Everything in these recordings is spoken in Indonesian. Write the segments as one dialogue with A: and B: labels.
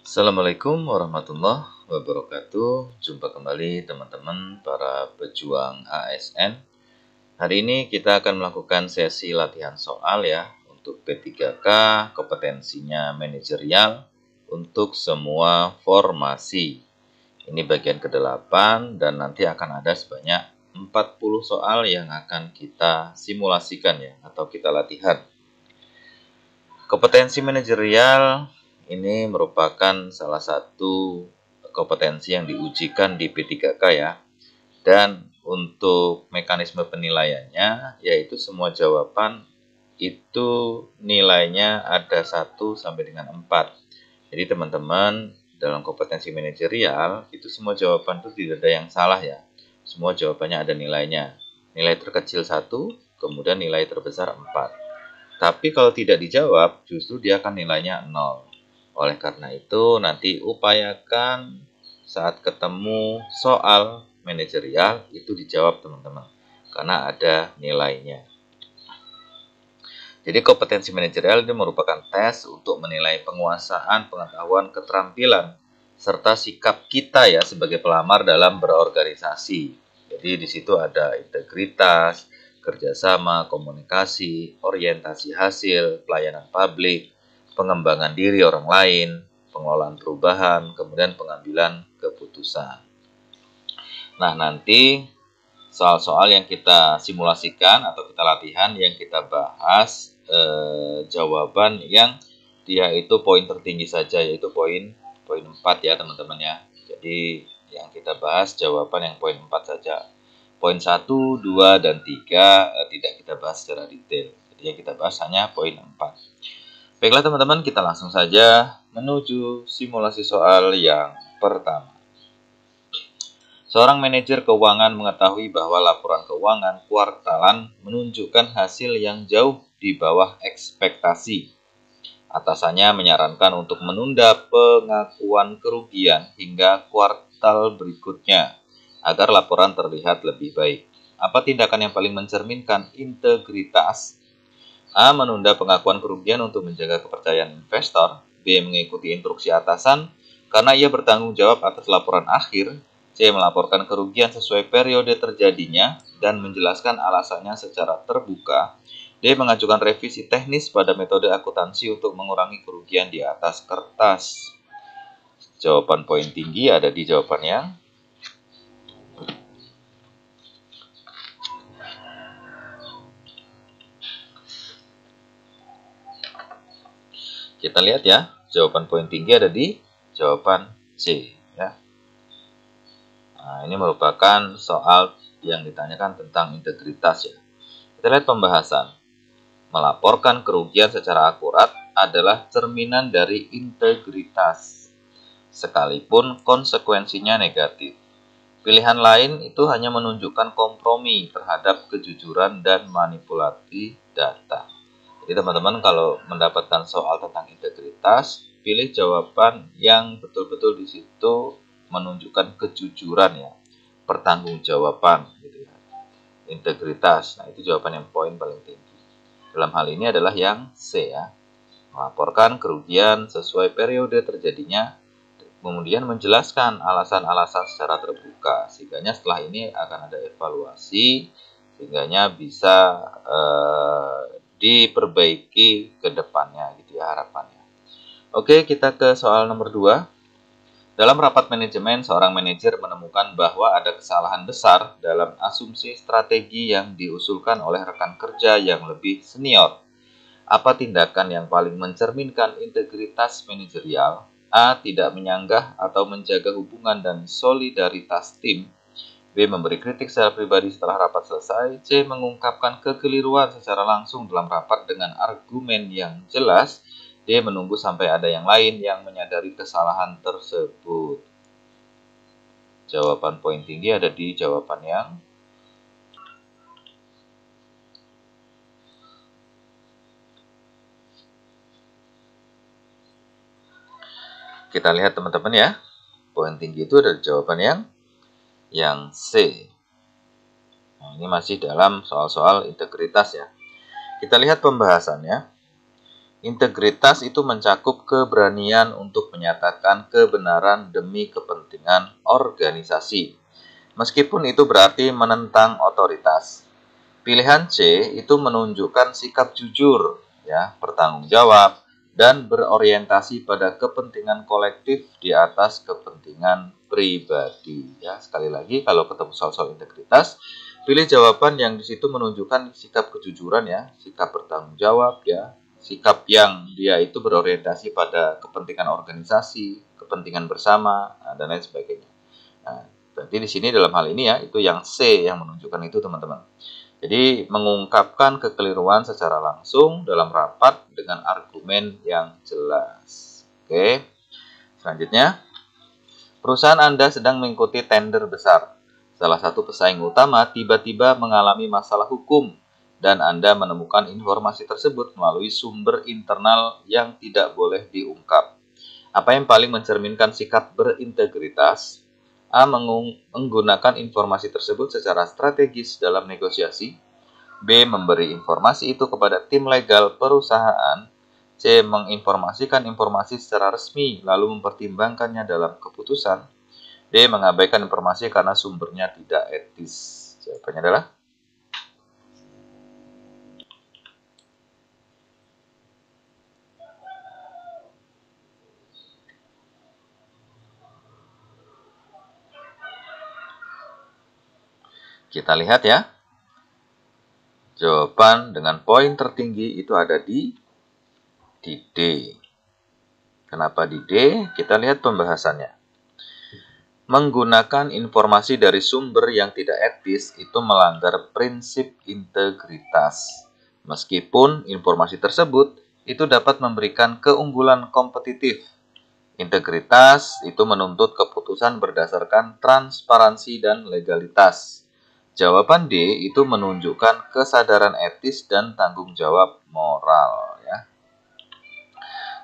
A: Assalamualaikum warahmatullahi wabarakatuh. Jumpa kembali teman-teman para pejuang ASN. Hari ini kita akan melakukan sesi latihan soal ya untuk P3K, kompetensinya manajerial untuk semua formasi. Ini bagian ke-8 dan nanti akan ada sebanyak 40 soal yang akan kita simulasikan ya atau kita latihan. Kompetensi manajerial ini merupakan salah satu kompetensi yang diujikan di P3K ya. Dan untuk mekanisme penilaiannya, yaitu semua jawaban itu nilainya ada 1 sampai dengan 4. Jadi teman-teman dalam kompetensi manajerial, itu semua jawaban itu tidak ada yang salah ya. Semua jawabannya ada nilainya. Nilai terkecil 1, kemudian nilai terbesar 4. Tapi kalau tidak dijawab, justru dia akan nilainya 0. Oleh karena itu, nanti upayakan saat ketemu soal manajerial itu dijawab teman-teman. Karena ada nilainya. Jadi kompetensi manajerial itu merupakan tes untuk menilai penguasaan, pengetahuan, keterampilan, serta sikap kita ya sebagai pelamar dalam berorganisasi. Jadi di situ ada integritas, kerjasama, komunikasi, orientasi hasil, pelayanan publik, pengembangan diri orang lain, pengelolaan perubahan, kemudian pengambilan keputusan. Nah, nanti soal-soal yang kita simulasikan atau kita latihan yang kita bahas jawaban yang dia itu poin tertinggi saja, yaitu poin 4 ya teman-teman ya. Jadi yang kita bahas jawaban yang poin 4 saja. Poin 1, 2, dan 3 tidak kita bahas secara detail. Jadi yang kita bahas hanya poin 4. Baiklah teman-teman, kita langsung saja menuju simulasi soal yang pertama. Seorang manajer keuangan mengetahui bahwa laporan keuangan kuartalan menunjukkan hasil yang jauh di bawah ekspektasi. Atasannya menyarankan untuk menunda pengakuan kerugian hingga kuartal berikutnya agar laporan terlihat lebih baik. Apa tindakan yang paling mencerminkan integritas? A. Menunda pengakuan kerugian untuk menjaga kepercayaan investor. B. Mengikuti instruksi atasan karena ia bertanggung jawab atas laporan akhir. C. Melaporkan kerugian sesuai periode terjadinya dan menjelaskan alasannya secara terbuka. D. Mengajukan revisi teknis pada metode akuntansi untuk mengurangi kerugian di atas kertas. Jawaban poin tinggi ada di jawabannya. Kita lihat ya, jawaban poin tinggi ada di jawaban C ya. Nah, ini merupakan soal yang ditanyakan tentang integritas ya. Kita lihat pembahasan. Melaporkan kerugian secara akurat adalah cerminan dari integritas, sekalipun konsekuensinya negatif. Pilihan lain itu hanya menunjukkan kompromi terhadap kejujuran dan manipulasi data. Jadi teman-teman kalau mendapatkan soal tentang integritas, pilih jawaban yang betul-betul di situ menunjukkan kejujuran ya, pertanggungjawaban gitu ya. Integritas. Nah, itu jawaban yang poin paling tinggi. Dalam hal ini adalah yang C ya. Melaporkan kerugian sesuai periode terjadinya, kemudian menjelaskan alasan-alasan secara terbuka. Sehingga setelah ini akan ada evaluasi, sehingga bisa diperbaiki ke depannya gitu ya harapannya. Oke, kita ke soal nomor 2. Dalam rapat manajemen, seorang manajer menemukan bahwa ada kesalahan besar dalam asumsi strategi yang diusulkan oleh rekan kerja yang lebih senior. Apa tindakan yang paling mencerminkan integritas manajerial? A. Tidak menyanggah atau menjaga hubungan dan solidaritas tim. B. Memberi kritik secara pribadi setelah rapat selesai. C. Mengungkapkan kekeliruan secara langsung dalam rapat dengan argumen yang jelas. D. Menunggu sampai ada yang lain yang menyadari kesalahan tersebut. Jawaban poin tinggi ada di jawaban yang kita lihat teman-teman ya. Poin tinggi itu ada jawaban yang C. Nah, ini masih dalam soal-soal integritas ya. Kita lihat pembahasannya. Integritas itu mencakup keberanian untuk menyatakan kebenaran demi kepentingan organisasi, meskipun itu berarti menentang otoritas. Pilihan C itu menunjukkan sikap jujur, ya, bertanggung jawab, dan berorientasi pada kepentingan kolektif di atas kepentingan pribadi. Ya, sekali lagi kalau ketemu soal-soal integritas, pilih jawaban yang di situ menunjukkan sikap kejujuran, ya, sikap bertanggung jawab, ya, sikap yang dia itu berorientasi pada kepentingan organisasi, kepentingan bersama, dan lain sebagainya. Nah, berarti di sini dalam hal ini ya, itu yang C yang menunjukkan itu, teman-teman. Jadi mengungkapkan kekeliruan secara langsung dalam rapat dengan argumen yang jelas. Oke. Selanjutnya, perusahaan Anda sedang mengikuti tender besar. Salah satu pesaing utama tiba-tiba mengalami masalah hukum dan Anda menemukan informasi tersebut melalui sumber internal yang tidak boleh diungkap. Apa yang paling mencerminkan sikap berintegritas? A. Menggunakan informasi tersebut secara strategis dalam negosiasi. B. Memberi informasi itu kepada tim legal perusahaan. C. Menginformasikan informasi secara resmi lalu mempertimbangkannya dalam keputusan. D. Mengabaikan informasi karena sumbernya tidak etis. Jawabannya adalah kita lihat ya. Jawaban dengan poin tertinggi itu ada di D. Kenapa di D? Kita lihat pembahasannya. Menggunakan informasi dari sumber yang tidak etis itu melanggar prinsip integritas. Meskipun informasi tersebut itu dapat memberikan keunggulan kompetitif. Integritas itu menuntut keputusan berdasarkan transparansi dan legalitas. Jawaban D itu menunjukkan kesadaran etis dan tanggung jawab moral, ya.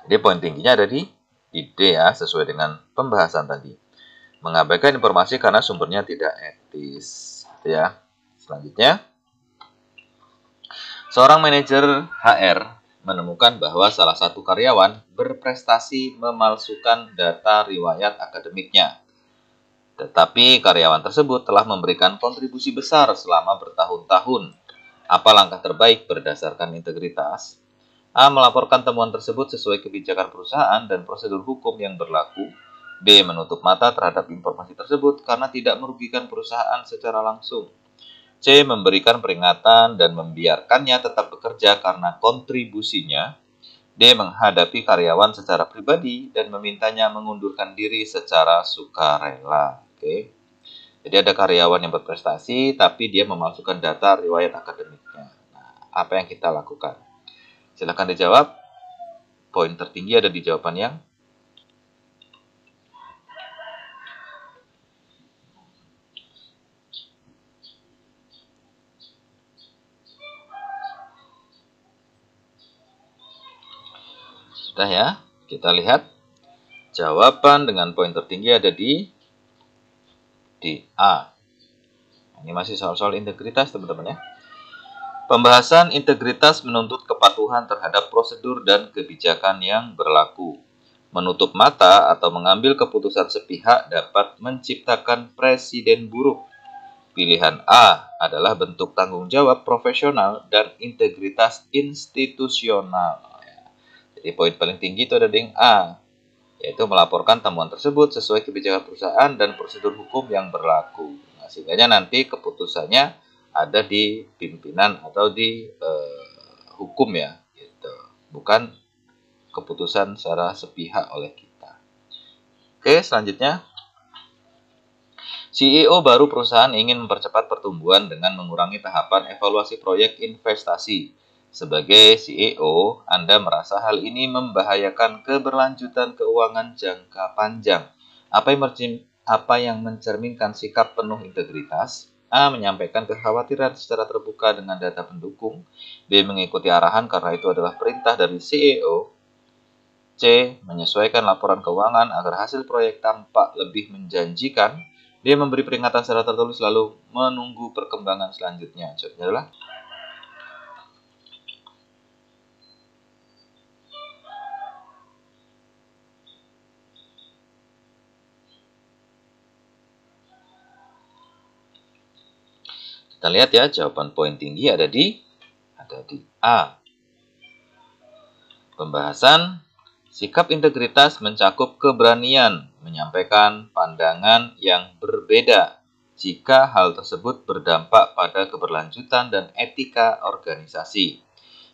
A: Jadi poin tingginya ada di D ya, sesuai dengan pembahasan tadi. Mengabaikan informasi karena sumbernya tidak etis, gitu ya. Selanjutnya, seorang manajer HR menemukan bahwa salah satu karyawan berprestasi memalsukan data riwayat akademiknya. Tetapi karyawan tersebut telah memberikan kontribusi besar selama bertahun-tahun. Apa langkah terbaik berdasarkan integritas? A. Melaporkan temuan tersebut sesuai kebijakan perusahaan dan prosedur hukum yang berlaku. B. Menutup mata terhadap informasi tersebut karena tidak merugikan perusahaan secara langsung. C. Memberikan peringatan dan membiarkannya tetap bekerja karena kontribusinya. D. Menghadapi karyawan secara pribadi dan memintanya mengundurkan diri secara sukarela. Oke. Jadi ada karyawan yang berprestasi, tapi dia memasukkan data riwayat akademiknya. Nah, apa yang kita lakukan? Silakan dijawab. Poin tertinggi ada di jawaban yang sudah ya. Kita lihat jawaban dengan poin tertinggi ada di A. Ini masih soal-soal integritas, teman-teman ya. Pembahasan integritas menuntut kepatuhan terhadap prosedur dan kebijakan yang berlaku. Menutup mata atau mengambil keputusan sepihak dapat menciptakan presiden buruk. Pilihan A adalah bentuk tanggung jawab profesional dan integritas institusional. Jadi poin paling tinggi itu ada di A, yaitu melaporkan temuan tersebut sesuai kebijakan perusahaan dan prosedur hukum yang berlaku. Nah, sehingga nanti keputusannya ada di pimpinan atau di hukum ya, gitu. Bukan keputusan secara sepihak oleh kita. Oke, selanjutnya. CEO baru perusahaan ingin mempercepat pertumbuhan dengan mengurangi tahapan evaluasi proyek investasi. Sebagai CEO, Anda merasa hal ini membahayakan keberlanjutan keuangan jangka panjang. Apa yang mencerminkan sikap penuh integritas? A. Menyampaikan kekhawatiran secara terbuka dengan data pendukung. B. Mengikuti arahan karena itu adalah perintah dari CEO. C. Menyesuaikan laporan keuangan agar hasil proyek tampak lebih menjanjikan. D. Memberi peringatan secara tertulis lalu menunggu perkembangan selanjutnya. Jawabannya adalah Kita lihat ya, jawaban poin tinggi ada di A. Pembahasan sikap integritas mencakup keberanian menyampaikan pandangan yang berbeda jika hal tersebut berdampak pada keberlanjutan dan etika organisasi.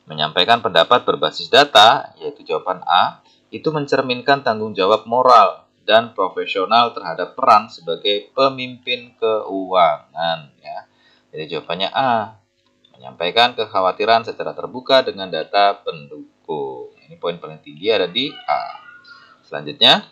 A: Menyampaikan pendapat berbasis data, yaitu jawaban A, itu mencerminkan tanggung jawab moral dan profesional terhadap peran sebagai pemimpin keuangan. Ya. Jadi jawabannya A. Menyampaikan kekhawatiran secara terbuka dengan data pendukung. Ini poin paling tinggi ada di A. Selanjutnya,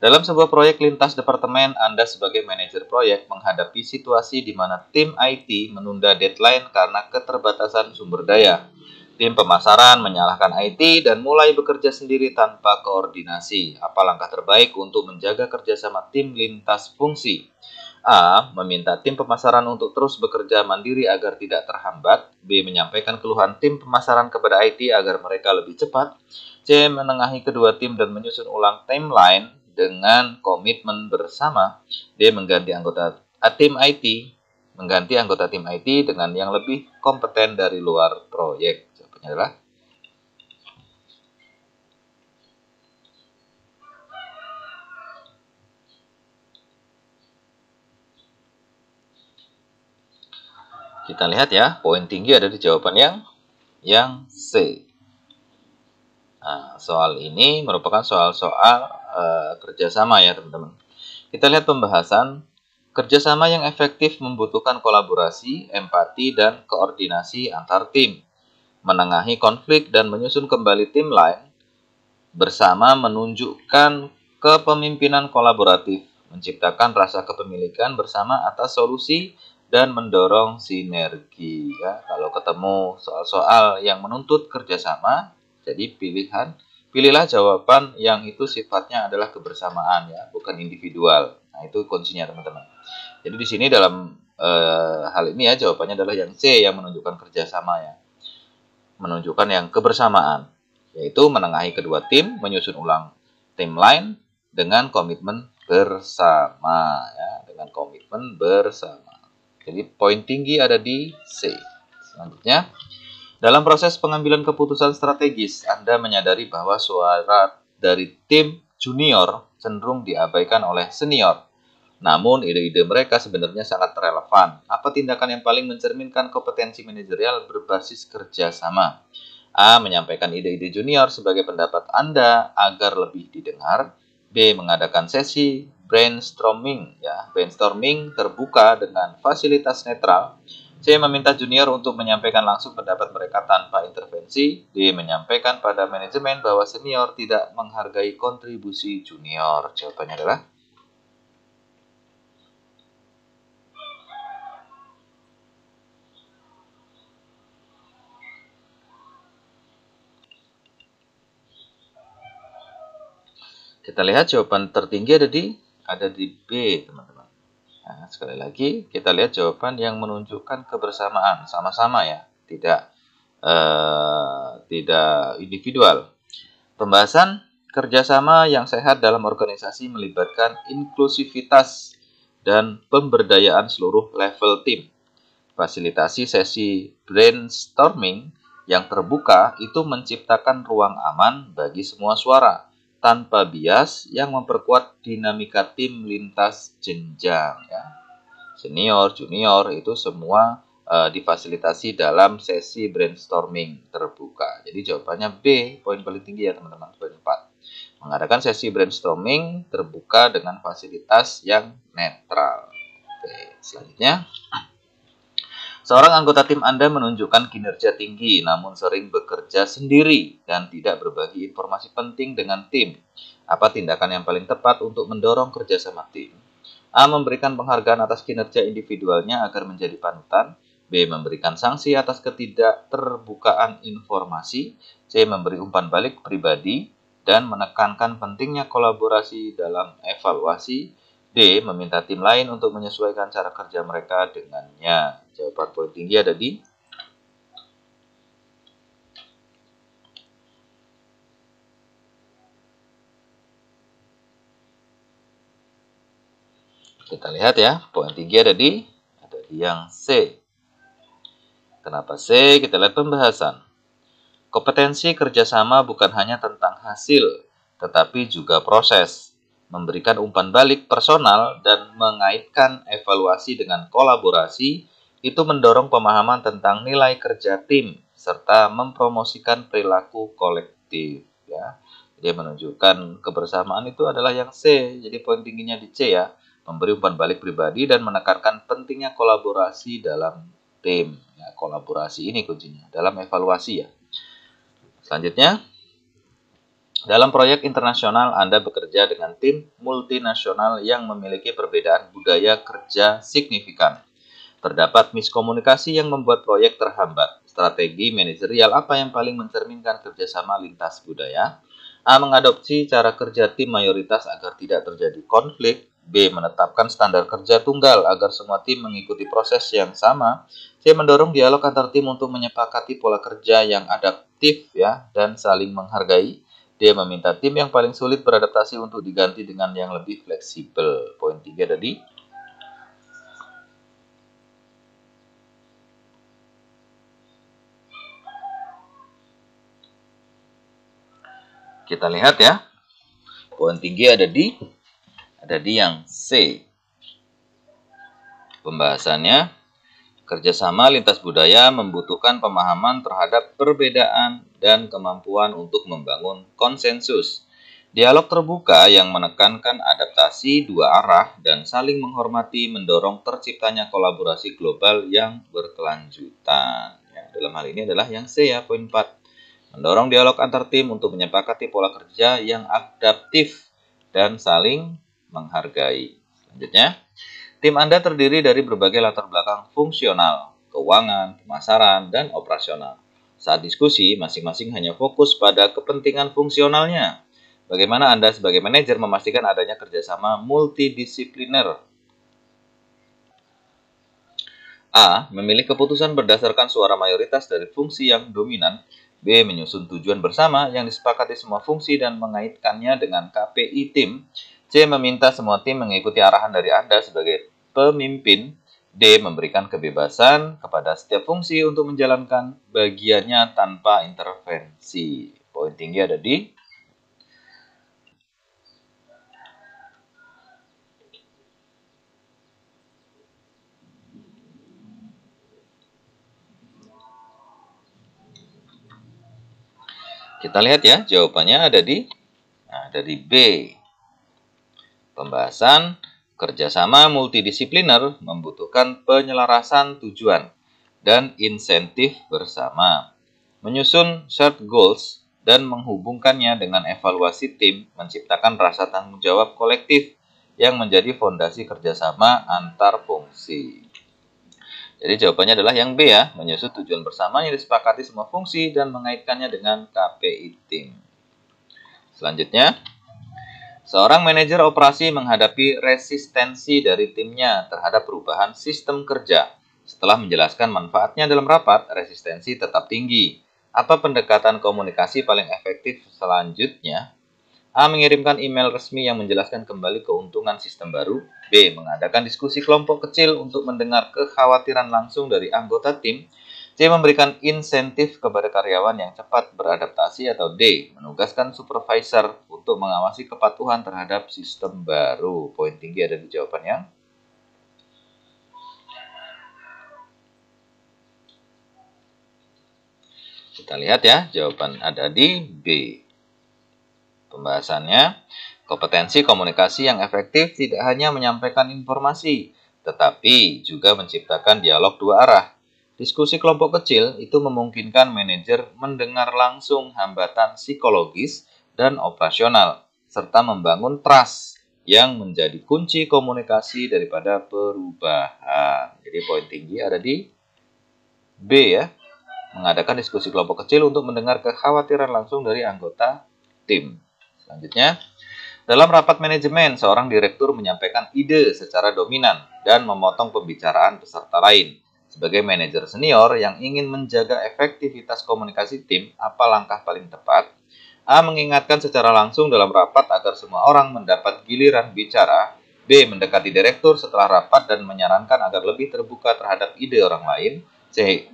A: dalam sebuah proyek lintas departemen, Anda sebagai manajer proyek menghadapi situasi di mana tim IT menunda deadline karena keterbatasan sumber daya. Tim pemasaran menyalahkan IT dan mulai bekerja sendiri tanpa koordinasi. Apa langkah terbaik untuk menjaga kerjasama tim lintas fungsi? A. Meminta tim pemasaran untuk terus bekerja mandiri agar tidak terhambat. B. Menyampaikan keluhan tim pemasaran kepada IT agar mereka lebih cepat. C. Menengahi kedua tim dan menyusun ulang timeline dengan komitmen bersama. D. Mengganti anggota tim IT dengan yang lebih kompeten dari luar proyek. Jawabannya adalah kita lihat ya, poin tinggi ada di jawaban yang C. Nah, soal ini merupakan soal-soal kerjasama ya teman-teman. Kita lihat pembahasan. Kerjasama yang efektif membutuhkan kolaborasi, empati, dan koordinasi antar tim. Menengahi konflik dan menyusun kembali timeline bersama menunjukkan kepemimpinan kolaboratif, menciptakan rasa kepemilikan bersama atas solusi, dan mendorong sinergi. Ya, kalau ketemu soal-soal yang menuntut kerjasama, jadi pilihlah jawaban yang itu sifatnya adalah kebersamaan ya, bukan individual. Nah, itu kuncinya teman-teman. Jadi di sini dalam hal ini ya jawabannya adalah yang C yang menunjukkan kerjasama ya, menunjukkan yang kebersamaan, yaitu menengahi kedua tim, menyusun ulang timeline dengan komitmen bersama ya, dengan komitmen bersama. Jadi poin tinggi ada di C. Selanjutnya, dalam proses pengambilan keputusan strategis, Anda menyadari bahwa suara dari tim junior cenderung diabaikan oleh senior. Namun, ide-ide mereka sebenarnya sangat relevan. Apa tindakan yang paling mencerminkan kompetensi manajerial berbasis kerjasama? A. Menyampaikan ide-ide junior sebagai pendapat Anda agar lebih didengar. B. Mengadakan sesi brainstorming terbuka dengan fasilitas netral. C. Meminta junior untuk menyampaikan langsung pendapat mereka tanpa intervensi. D. Menyampaikan pada manajemen bahwa senior tidak menghargai kontribusi junior. Jawabannya adalah kita lihat jawaban tertinggi ada di B, teman-teman. Nah, sekali lagi kita lihat jawaban yang menunjukkan kebersamaan, sama-sama ya, tidak individual. Pembahasan kerjasama yang sehat dalam organisasi melibatkan inklusivitas dan pemberdayaan seluruh level tim. Fasilitasi sesi brainstorming yang terbuka itu menciptakan ruang aman bagi semua suara tanpa bias yang memperkuat dinamika tim lintas jenjang ya. Senior, junior itu semua difasilitasi dalam sesi brainstorming terbuka. Jadi jawabannya B, poin paling tinggi ya teman-teman, poin 4. Mengadakan sesi brainstorming terbuka dengan fasilitas yang netral. Oke, selanjutnya. Seorang anggota tim Anda menunjukkan kinerja tinggi namun sering bekerja sendiri dan tidak berbagi informasi penting dengan tim. Apa tindakan yang paling tepat untuk mendorong kerjasama tim? A. Memberikan penghargaan atas kinerja individualnya agar menjadi panutan. B. Memberikan sanksi atas ketidakterbukaan informasi. C. Memberi umpan balik pribadi dan menekankan pentingnya kolaborasi dalam evaluasi. D. Meminta tim lain untuk menyesuaikan cara kerja mereka dengannya. Jawaban poin tinggi ada di kita lihat ya, poin tinggi ada di yang C. Kenapa C? Kita lihat pembahasan. Kompetensi kerjasama bukan hanya tentang hasil, tetapi juga proses. Memberikan umpan balik personal dan mengaitkan evaluasi dengan kolaborasi itu mendorong pemahaman tentang nilai kerja tim serta mempromosikan perilaku kolektif. Ya. Jadi menunjukkan kebersamaan itu adalah yang C. Jadi poin tingginya di C ya. Memberi umpan balik pribadi dan menekankan pentingnya kolaborasi dalam tim. Ya, kolaborasi ini kuncinya dalam evaluasi ya. Selanjutnya, dalam proyek internasional Anda bekerja dengan tim multinasional yang memiliki perbedaan budaya kerja signifikan. Terdapat miskomunikasi yang membuat proyek terhambat. Strategi manajerial apa yang paling mencerminkan kerjasama lintas budaya? A. Mengadopsi cara kerja tim mayoritas agar tidak terjadi konflik. B. Menetapkan standar kerja tunggal agar semua tim mengikuti proses yang sama. C. Mendorong dialog antar tim untuk menyepakati pola kerja yang adaptif ya dan saling menghargai. D. Meminta tim yang paling sulit beradaptasi untuk diganti dengan yang lebih fleksibel. Poin 3 tadi. Kita lihat ya. Poin tinggi ada di yang C. Pembahasannya, kerjasama lintas budaya membutuhkan pemahaman terhadap perbedaan dan kemampuan untuk membangun konsensus. Dialog terbuka yang menekankan adaptasi dua arah dan saling menghormati mendorong terciptanya kolaborasi global yang berkelanjutan. Ya, dalam hal ini adalah yang C ya, poin 4. Mendorong dialog antar tim untuk menyepakati pola kerja yang adaptif dan saling menghargai. Selanjutnya, tim Anda terdiri dari berbagai latar belakang fungsional, keuangan, pemasaran, dan operasional. Saat diskusi, masing-masing hanya fokus pada kepentingan fungsionalnya. Bagaimana Anda sebagai manajer memastikan adanya kerjasama multidisipliner? A. Memilih keputusan berdasarkan suara mayoritas dari fungsi yang dominan. B. Menyusun tujuan bersama yang disepakati semua fungsi dan mengaitkannya dengan KPI tim. C. Meminta semua tim mengikuti arahan dari Anda sebagai pemimpin. D. Memberikan kebebasan kepada setiap fungsi untuk menjalankan bagiannya tanpa intervensi. Poin tinggi ada di Kita lihat ya, jawabannya ada di B. Pembahasan kerjasama multidisipliner membutuhkan penyelarasan tujuan dan insentif bersama. Menyusun shared goals dan menghubungkannya dengan evaluasi tim menciptakan rasa tanggung jawab kolektif yang menjadi fondasi kerjasama antar fungsi. Jadi jawabannya adalah yang B ya, menyusun tujuan bersama yang disepakati semua fungsi dan mengaitkannya dengan KPI tim. Selanjutnya, seorang manajer operasi menghadapi resistensi dari timnya terhadap perubahan sistem kerja. Setelah menjelaskan manfaatnya dalam rapat, resistensi tetap tinggi. Apa pendekatan komunikasi paling efektif selanjutnya? A. Mengirimkan email resmi yang menjelaskan kembali keuntungan sistem baru. B. Mengadakan diskusi kelompok kecil untuk mendengar kekhawatiran langsung dari anggota tim. C. Memberikan insentif kepada karyawan yang cepat beradaptasi. Atau D. Menugaskan supervisor untuk mengawasi kepatuhan terhadap sistem baru. Poin tinggi ada di jawabannya. Kita lihat ya, jawaban ada di B. Pembahasannya, kompetensi komunikasi yang efektif tidak hanya menyampaikan informasi, tetapi juga menciptakan dialog dua arah. Diskusi kelompok kecil itu memungkinkan manajer mendengar langsung hambatan psikologis dan operasional, serta membangun trust yang menjadi kunci komunikasi daripada perubahan. Jadi poin tinggi ada di B ya, mengadakan diskusi kelompok kecil untuk mendengar kekhawatiran langsung dari anggota tim. Selanjutnya, dalam rapat manajemen, seorang direktur menyampaikan ide secara dominan dan memotong pembicaraan peserta lain. Sebagai manajer senior yang ingin menjaga efektivitas komunikasi tim, apa langkah paling tepat? A. Mengingatkan secara langsung dalam rapat agar semua orang mendapat giliran bicara. B. Mendekati direktur setelah rapat dan menyarankan agar lebih terbuka terhadap ide orang lain. C.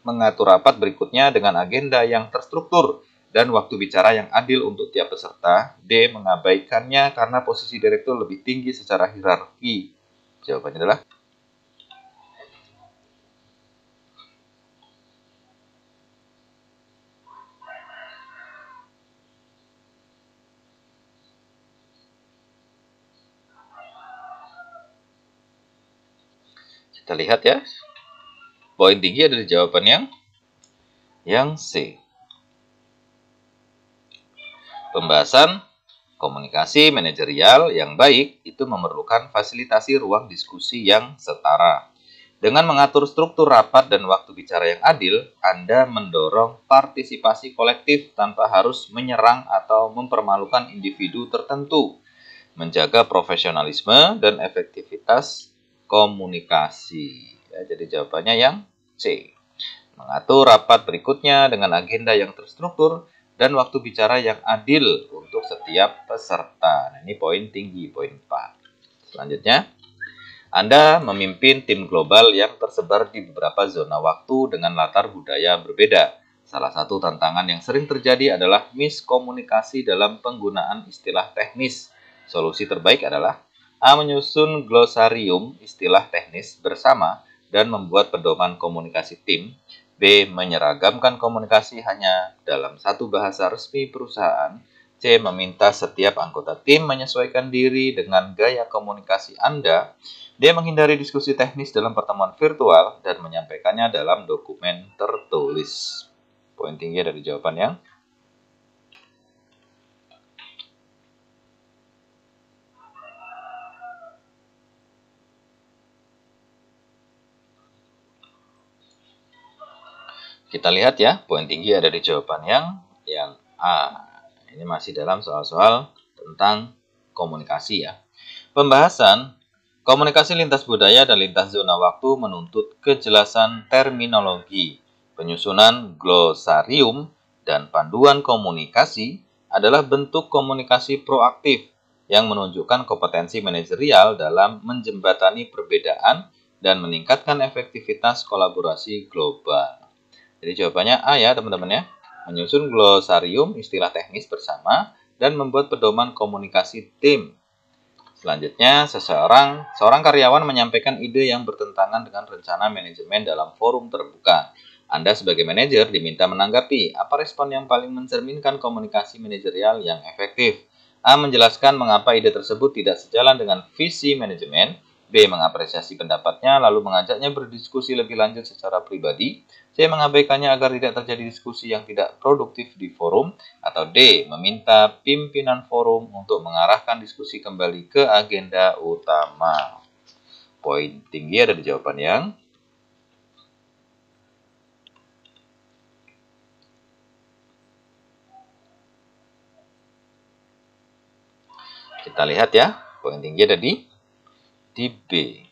A: mengatur rapat berikutnya dengan agenda yang terstruktur dan waktu bicara yang adil untuk tiap peserta. D. Mengabaikannya karena posisi direktur lebih tinggi secara hierarki. Jawabannya adalah kita lihat ya. Poin tinggi ada di jawaban yang C. Pembahasan komunikasi manajerial yang baik itu memerlukan fasilitasi ruang diskusi yang setara. Dengan mengatur struktur rapat dan waktu bicara yang adil, Anda mendorong partisipasi kolektif tanpa harus menyerang atau mempermalukan individu tertentu, menjaga profesionalisme dan efektivitas komunikasi. Ya, jadi jawabannya yang C. Mengatur rapat berikutnya dengan agenda yang terstruktur dan waktu bicara yang adil untuk setiap peserta. Nah, ini poin tinggi, poin 4. Selanjutnya, Anda memimpin tim global yang tersebar di beberapa zona waktu dengan latar budaya berbeda. Salah satu tantangan yang sering terjadi adalah miskomunikasi dalam penggunaan istilah teknis. Solusi terbaik adalah A. Menyusun glosarium istilah teknis bersama dan membuat pedoman komunikasi tim. B. Menyeragamkan komunikasi hanya dalam satu bahasa resmi perusahaan. C. Meminta setiap anggota tim menyesuaikan diri dengan gaya komunikasi Anda. D. Menghindari diskusi teknis dalam pertemuan virtual dan menyampaikannya dalam dokumen tertulis. Poin tinggi dari jawaban yang kita lihat ya, poin tinggi ada di jawaban yang A. Ini masih dalam soal-soal tentang komunikasi ya. Pembahasan komunikasi lintas budaya dan lintas zona waktu menuntut kejelasan terminologi. Penyusunan glosarium dan panduan komunikasi adalah bentuk komunikasi proaktif yang menunjukkan kompetensi manajerial dalam menjembatani perbedaan dan meningkatkan efektivitas kolaborasi global. Jadi jawabannya A ya teman-teman ya. Menyusun glosarium istilah teknis bersama dan membuat pedoman komunikasi tim. Selanjutnya, seorang karyawan menyampaikan ide yang bertentangan dengan rencana manajemen dalam forum terbuka. Anda sebagai manajer diminta menanggapi apa respon yang paling mencerminkan komunikasi manajerial yang efektif. A. Menjelaskan mengapa ide tersebut tidak sejalan dengan visi manajemen. B. Mengapresiasi pendapatnya lalu mengajaknya berdiskusi lebih lanjut secara pribadi. C. Mengabaikannya agar tidak terjadi diskusi yang tidak produktif di forum. Atau D. Meminta pimpinan forum untuk mengarahkan diskusi kembali ke agenda utama. Poin tinggi ada di jawaban yang kita lihat ya. Poin tinggi ada di B.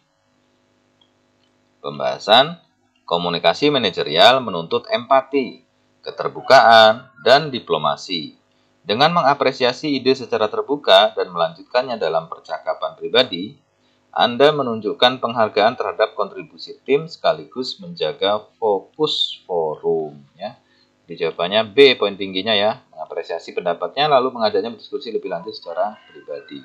A: Pembahasan komunikasi manajerial menuntut empati, keterbukaan, dan diplomasi. Dengan mengapresiasi ide secara terbuka dan melanjutkannya dalam percakapan pribadi, Anda menunjukkan penghargaan terhadap kontribusi tim sekaligus menjaga fokus forum. Ya. Di jawabannya B, poin tingginya ya, mengapresiasi pendapatnya lalu mengajaknya berdiskusi lebih lanjut secara pribadi.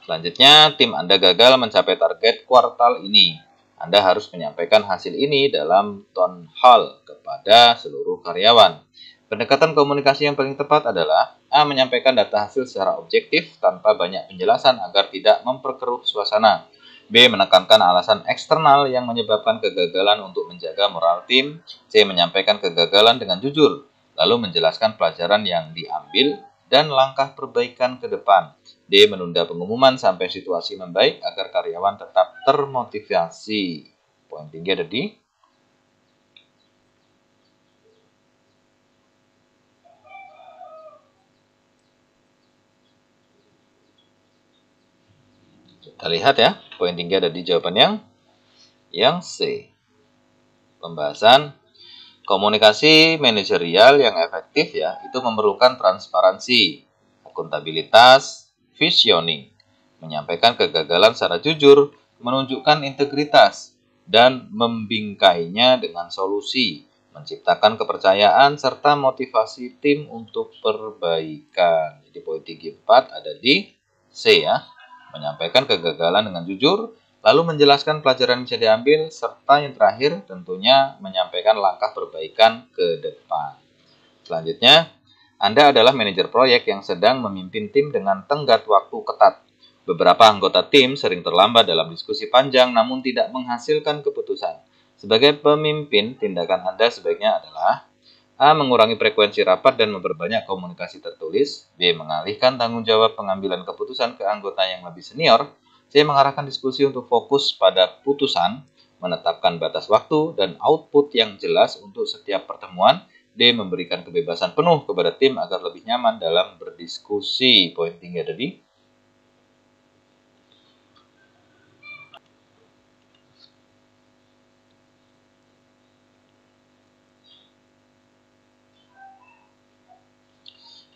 A: Selanjutnya, tim Anda gagal mencapai target kuartal ini. Anda harus menyampaikan hasil ini dalam town hall kepada seluruh karyawan. Pendekatan komunikasi yang paling tepat adalah A. Menyampaikan data hasil secara objektif tanpa banyak penjelasan agar tidak memperkeruh suasana. B. Menekankan alasan eksternal yang menyebabkan kegagalan untuk menjaga moral tim. C. Menyampaikan kegagalan dengan jujur, lalu menjelaskan pelajaran yang diambil dan langkah perbaikan ke depan. D. Menunda pengumuman sampai situasi membaik agar karyawan tetap termotivasi. Poin tinggi ada di kita lihat ya, poin tinggi ada di jawaban yang C. Pembahasan komunikasi manajerial yang efektif ya, itu memerlukan transparansi, akuntabilitas, visioning, menyampaikan kegagalan secara jujur, menunjukkan integritas, dan membingkainya dengan solusi. menciptakan kepercayaan serta motivasi tim untuk perbaikan. Jadi poin tinggi 4 ada di C ya. Menyampaikan kegagalan dengan jujur, lalu menjelaskan pelajaran yang bisa diambil, serta yang terakhir tentunya menyampaikan langkah perbaikan ke depan. Selanjutnya, Anda adalah manajer proyek yang sedang memimpin tim dengan tenggat waktu ketat. Beberapa anggota tim sering terlambat dalam diskusi panjang namun tidak menghasilkan keputusan. Sebagai pemimpin, tindakan Anda sebaiknya adalah A. Mengurangi frekuensi rapat dan memperbanyak komunikasi tertulis. B. Mengalihkan tanggung jawab pengambilan keputusan ke anggota yang lebih senior. C. Mengarahkan diskusi untuk fokus pada putusan, menetapkan batas waktu dan output yang jelas untuk setiap pertemuan. D. Memberikan kebebasan penuh kepada tim agar lebih nyaman dalam berdiskusi. Poin tinggi ada di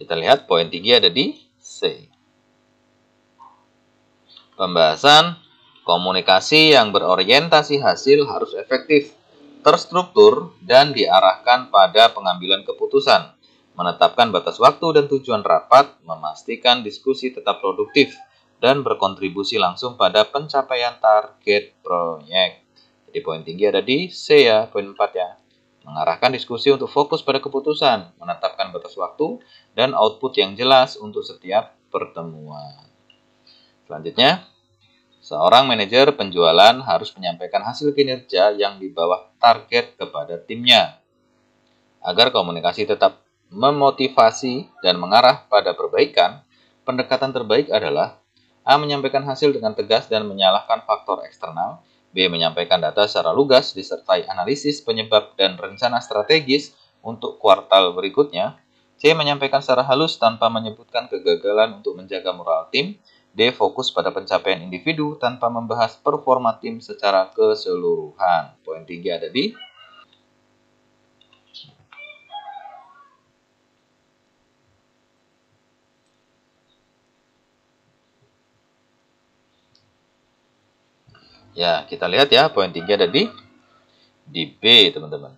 A: Kita lihat poin tinggi ada di C. Pembahasan komunikasi yang berorientasi hasil harus efektif, terstruktur, dan diarahkan pada pengambilan keputusan, menetapkan batas waktu dan tujuan rapat, memastikan diskusi tetap produktif, dan berkontribusi langsung pada pencapaian target proyek. Jadi poin tinggi ada di C ya, poin 4 ya. Mengarahkan diskusi untuk fokus pada keputusan, menetapkan batas waktu, dan output yang jelas untuk setiap pertemuan. Selanjutnya, seorang manajer penjualan harus menyampaikan hasil kinerja yang di bawah target kepada timnya. Agar komunikasi tetap memotivasi dan mengarah pada perbaikan, pendekatan terbaik adalah A. Menyampaikan hasil dengan tegas dan menyalahkan faktor eksternal. B. Menyampaikan data secara lugas disertai analisis penyebab dan rencana strategis untuk kuartal berikutnya. C. Menyampaikan secara halus tanpa menyebutkan kegagalan untuk menjaga moral tim. D. Fokus pada pencapaian individu tanpa membahas performa tim secara keseluruhan. Poin tinggi ada di Ya, kita lihat ya, poin tinggi ada di B, teman-teman.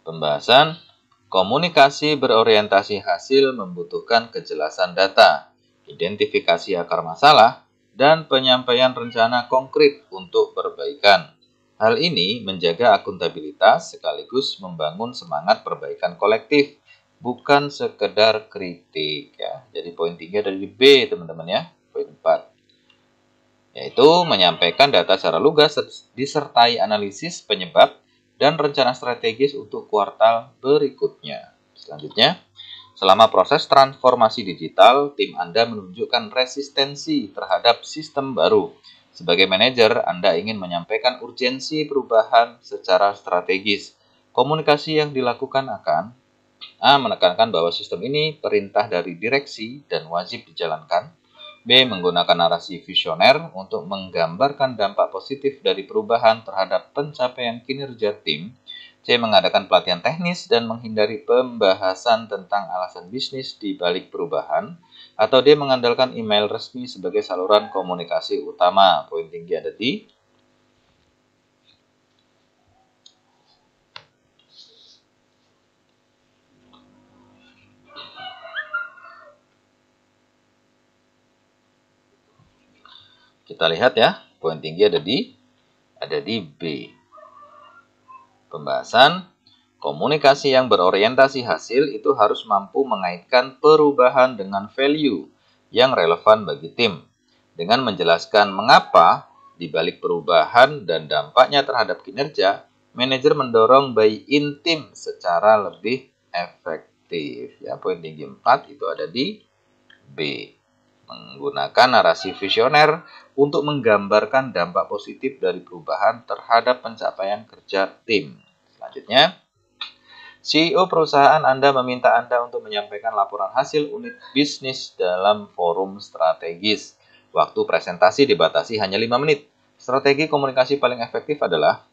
A: Pembahasan komunikasi berorientasi hasil membutuhkan kejelasan data, identifikasi akar masalah, dan penyampaian rencana konkret untuk perbaikan. Hal ini menjaga akuntabilitas sekaligus membangun semangat perbaikan kolektif, bukan sekedar kritik ya. Jadi poin tinggi ada di B, teman-teman ya. Poin 4. Yaitu menyampaikan data secara lugas disertai analisis penyebab dan rencana strategis untuk kuartal berikutnya. Selanjutnya, selama proses transformasi digital, tim Anda menunjukkan resistensi terhadap sistem baru. Sebagai manajer, Anda ingin menyampaikan urgensi perubahan secara strategis. Komunikasi yang dilakukan akan A. Menekankan bahwa sistem ini perintah dari direksi dan wajib dijalankan. B. Menggunakan narasi visioner untuk menggambarkan dampak positif dari perubahan terhadap pencapaian kinerja tim. C. Mengadakan pelatihan teknis dan menghindari pembahasan tentang alasan bisnis di balik perubahan. Atau D. Mengandalkan email resmi sebagai saluran komunikasi utama. Poin tinggi ada di Kita lihat ya, poin tinggi ada di B. Pembahasan komunikasi yang berorientasi hasil itu harus mampu mengaitkan perubahan dengan value yang relevan bagi tim. Dengan menjelaskan mengapa di balik perubahan dan dampaknya terhadap kinerja, manajer mendorong buy-in tim secara lebih efektif. Ya, poin tinggi 4 itu ada di B. Menggunakan narasi visioner untuk menggambarkan dampak positif dari perubahan terhadap pencapaian kerja tim. Selanjutnya, CEO perusahaan Anda meminta Anda untuk menyampaikan laporan hasil unit bisnis dalam forum strategis. Waktu presentasi dibatasi hanya 5 menit. Strategi komunikasi paling efektif adalah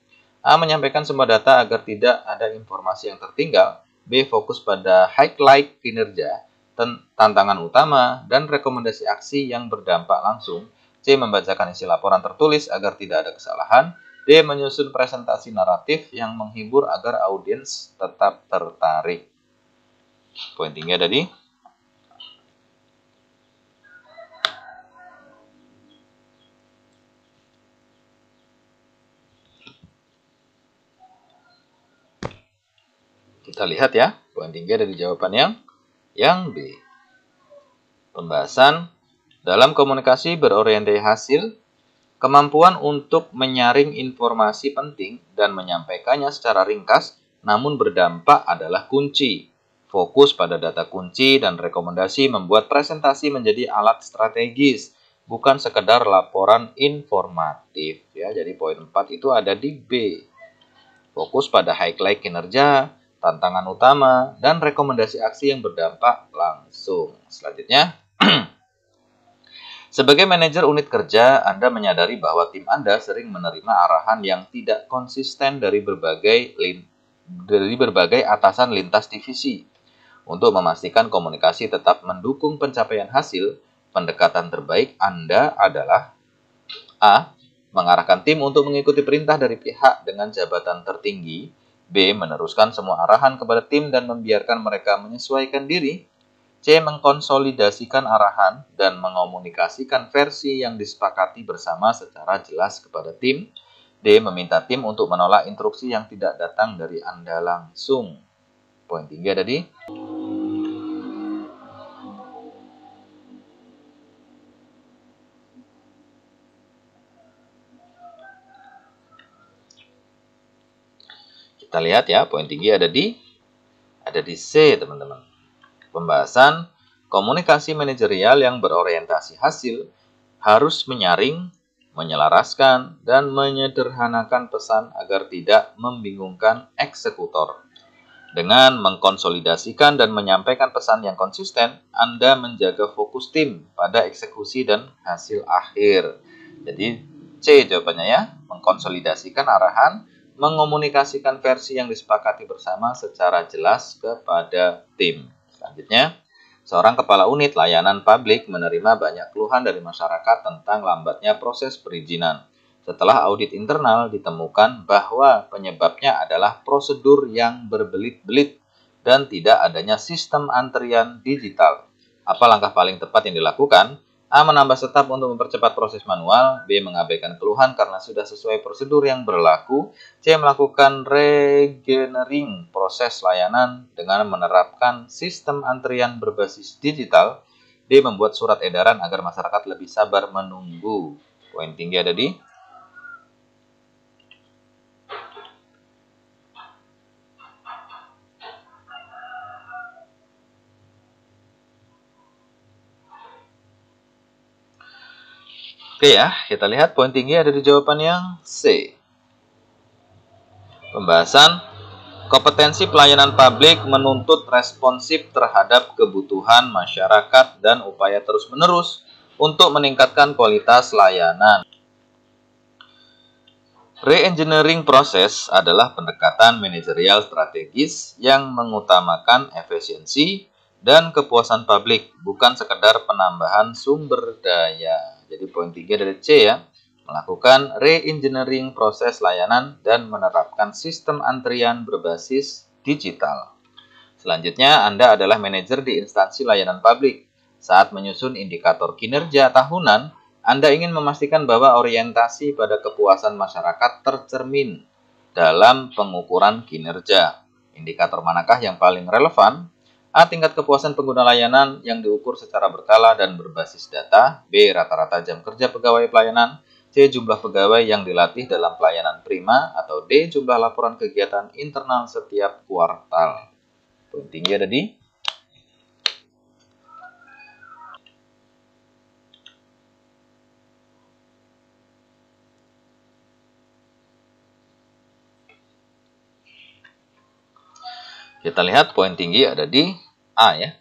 A: A. Menyampaikan semua data agar tidak ada informasi yang tertinggal. B. Fokus pada highlight kinerja, tantangan utama, dan rekomendasi aksi yang berdampak langsung. C. Membacakan isi laporan tertulis agar tidak ada kesalahan. D. Menyusun presentasi naratif yang menghibur agar audiens tetap tertarik. Poin tinggi ada di kita lihat ya, poin tinggi ada di jawaban yang B. Pembahasan dalam komunikasi berorientasi hasil, kemampuan untuk menyaring informasi penting dan menyampaikannya secara ringkas namun berdampak adalah kunci. Fokus pada data kunci dan rekomendasi membuat presentasi menjadi alat strategis, bukan sekedar laporan informatif. Ya, jadi poin 4 itu ada di B. Fokus pada highlight kinerja, tantangan utama, dan rekomendasi aksi yang berdampak langsung. Selanjutnya, sebagai manajer unit kerja, Anda menyadari bahwa tim Anda sering menerima arahan yang tidak konsisten dari berbagai atasan lintas divisi. Untuk memastikan komunikasi tetap mendukung pencapaian hasil, pendekatan terbaik Anda adalah A. Mengarahkan tim untuk mengikuti perintah dari pihak dengan jabatan tertinggi. B. Meneruskan semua arahan kepada tim dan membiarkan mereka menyesuaikan diri. C. Mengkonsolidasikan arahan dan mengomunikasikan versi yang disepakati bersama secara jelas kepada tim. D. Meminta tim untuk menolak instruksi yang tidak datang dari Anda langsung. Poin tinggi ada di kita lihat ya, poin tinggi ada di C, teman-teman. Pembahasan komunikasi manajerial yang berorientasi hasil harus menyaring, menyelaraskan, dan menyederhanakan pesan agar tidak membingungkan eksekutor. Dengan mengkonsolidasikan dan menyampaikan pesan yang konsisten, Anda menjaga fokus tim pada eksekusi dan hasil akhir. Jadi C jawabannya ya, mengkonsolidasikan arahan, mengomunikasikan versi yang disepakati bersama secara jelas kepada tim. Selanjutnya, seorang kepala unit layanan publik menerima banyak keluhan dari masyarakat tentang lambatnya proses perizinan. Setelah audit internal ditemukan bahwa penyebabnya adalah prosedur yang berbelit-belit dan tidak adanya sistem antrian digital. Apa langkah paling tepat yang dilakukan? A. Menambah staf untuk mempercepat proses manual. B. Mengabaikan keluhan karena sudah sesuai prosedur yang berlaku. C. Melakukan reengineering proses layanan dengan menerapkan sistem antrian berbasis digital. D. Membuat surat edaran agar masyarakat lebih sabar menunggu. Poin tinggi ada di Oke ya, kita lihat poin tinggi ada di jawaban yang C. Pembahasan kompetensi pelayanan publik menuntut responsif terhadap kebutuhan masyarakat dan upaya terus-menerus untuk meningkatkan kualitas layanan. Reengineering proses adalah pendekatan manajerial strategis yang mengutamakan efisiensi dan kepuasan publik, bukan sekedar penambahan sumber daya. Jadi poin 3 dari C ya, melakukan reengineering proses layanan dan menerapkan sistem antrian berbasis digital. Selanjutnya, Anda adalah manajer di instansi layanan publik. Saat menyusun indikator kinerja tahunan, Anda ingin memastikan bahwa orientasi pada kepuasan masyarakat tercermin dalam pengukuran kinerja. Indikator manakah yang paling relevan? A. Tingkat kepuasan pengguna layanan yang diukur secara berkala dan berbasis data. B. Rata-rata jam kerja pegawai pelayanan. C. Jumlah pegawai yang dilatih dalam pelayanan prima. Atau D. Jumlah laporan kegiatan internal setiap kuartal. Poin tinggi ada di Kita lihat poin tinggi ada di A ya.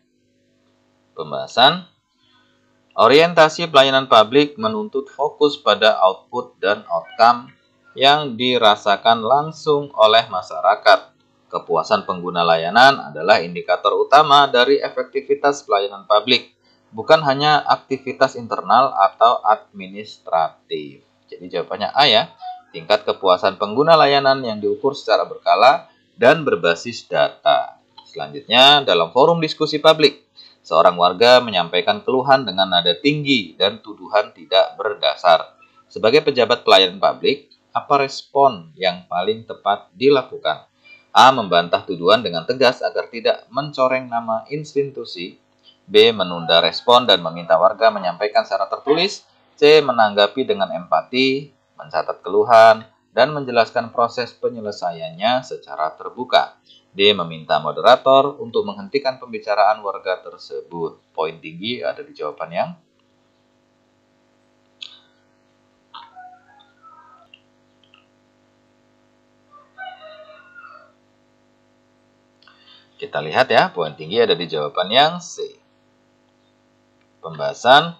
A: Pembahasan orientasi pelayanan publik menuntut fokus pada output dan outcome yang dirasakan langsung oleh masyarakat. Kepuasan pengguna layanan adalah indikator utama dari efektivitas pelayanan publik, bukan hanya aktivitas internal atau administratif. Jadi jawabannya A ya. tingkat kepuasan pengguna layanan yang diukur secara berkala dan berbasis data. Selanjutnya, dalam forum diskusi publik, seorang warga menyampaikan keluhan dengan nada tinggi dan tuduhan tidak berdasar. Sebagai pejabat pelayanan publik, apa respon yang paling tepat dilakukan? A. Membantah tuduhan dengan tegas agar tidak mencoreng nama institusi. B. Menunda respon dan meminta warga menyampaikan secara tertulis. C. Menanggapi dengan empati, mencatat keluhan, dan menjelaskan proses penyelesaiannya secara terbuka. D. Meminta moderator untuk menghentikan pembicaraan warga tersebut. Poin tinggi ada di jawaban yang kita lihat ya, poin tinggi ada di jawaban yang C. Pembahasan,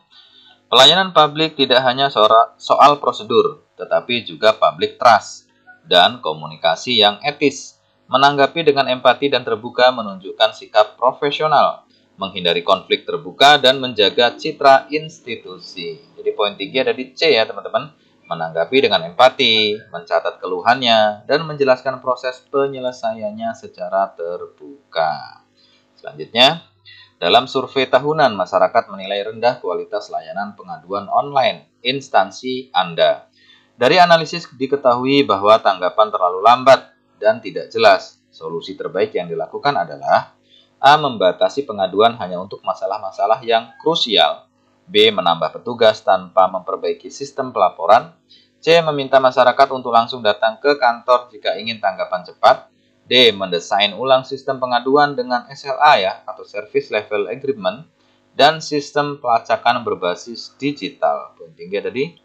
A: pelayanan publik tidak hanya soal prosedur, tetapi juga public trust dan komunikasi yang etis. Menanggapi dengan empati dan terbuka menunjukkan sikap profesional, menghindari konflik terbuka, dan menjaga citra institusi. Jadi poin tinggi ada di C ya teman-teman. Menanggapi dengan empati, mencatat keluhannya, dan menjelaskan proses penyelesaiannya secara terbuka. Selanjutnya, dalam survei tahunan, masyarakat menilai rendah kualitas layanan pengaduan online instansi Anda. Dari analisis diketahui bahwa tanggapan terlalu lambat dan tidak jelas. Solusi terbaik yang dilakukan adalah A. Membatasi pengaduan hanya untuk masalah-masalah yang krusial. B. Menambah petugas tanpa memperbaiki sistem pelaporan. C. Meminta masyarakat untuk langsung datang ke kantor jika ingin tanggapan cepat. D. Mendesain ulang sistem pengaduan dengan SLA ya, atau Service Level Agreement, dan sistem pelacakan berbasis digital. Poin tinggi ada di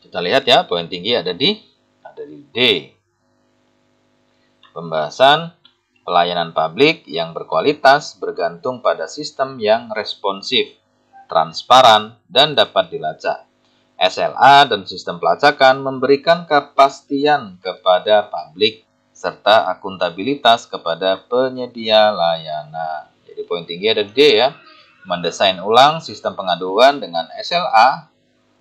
A: kita lihat ya, poin tinggi ada di D. Pembahasan, pelayanan publik yang berkualitas bergantung pada sistem yang responsif, transparan, dan dapat dilacak. SLA dan sistem pelacakan memberikan kepastian kepada publik serta akuntabilitas kepada penyedia layanan. Jadi poin tinggi ada D ya. Mendesain ulang sistem pengaduan dengan SLA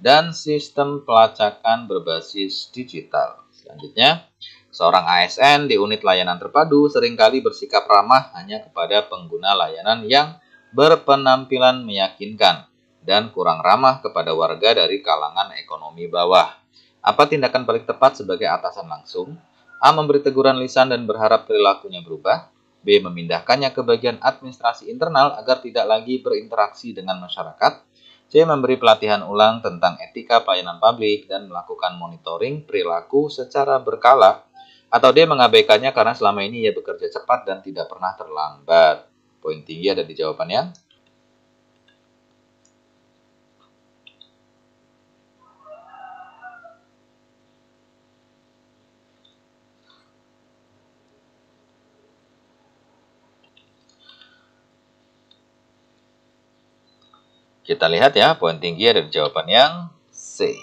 A: dan sistem pelacakan berbasis digital. Selanjutnya, seorang ASN di unit layanan terpadu seringkali bersikap ramah hanya kepada pengguna layanan yang berpenampilan meyakinkan dan kurang ramah kepada warga dari kalangan ekonomi bawah. Apa tindakan paling tepat sebagai atasan langsung? A. Memberi teguran lisan dan berharap perilakunya berubah. B. Memindahkannya ke bagian administrasi internal agar tidak lagi berinteraksi dengan masyarakat. C. Memberi pelatihan ulang tentang etika pelayanan publik dan melakukan monitoring perilaku secara berkala. Atau D. Mengabaikannya karena selama ini ia bekerja cepat dan tidak pernah terlambat. Poin tinggi ada di jawabannya. Kita lihat ya, poin tinggi ada di jawaban yang C.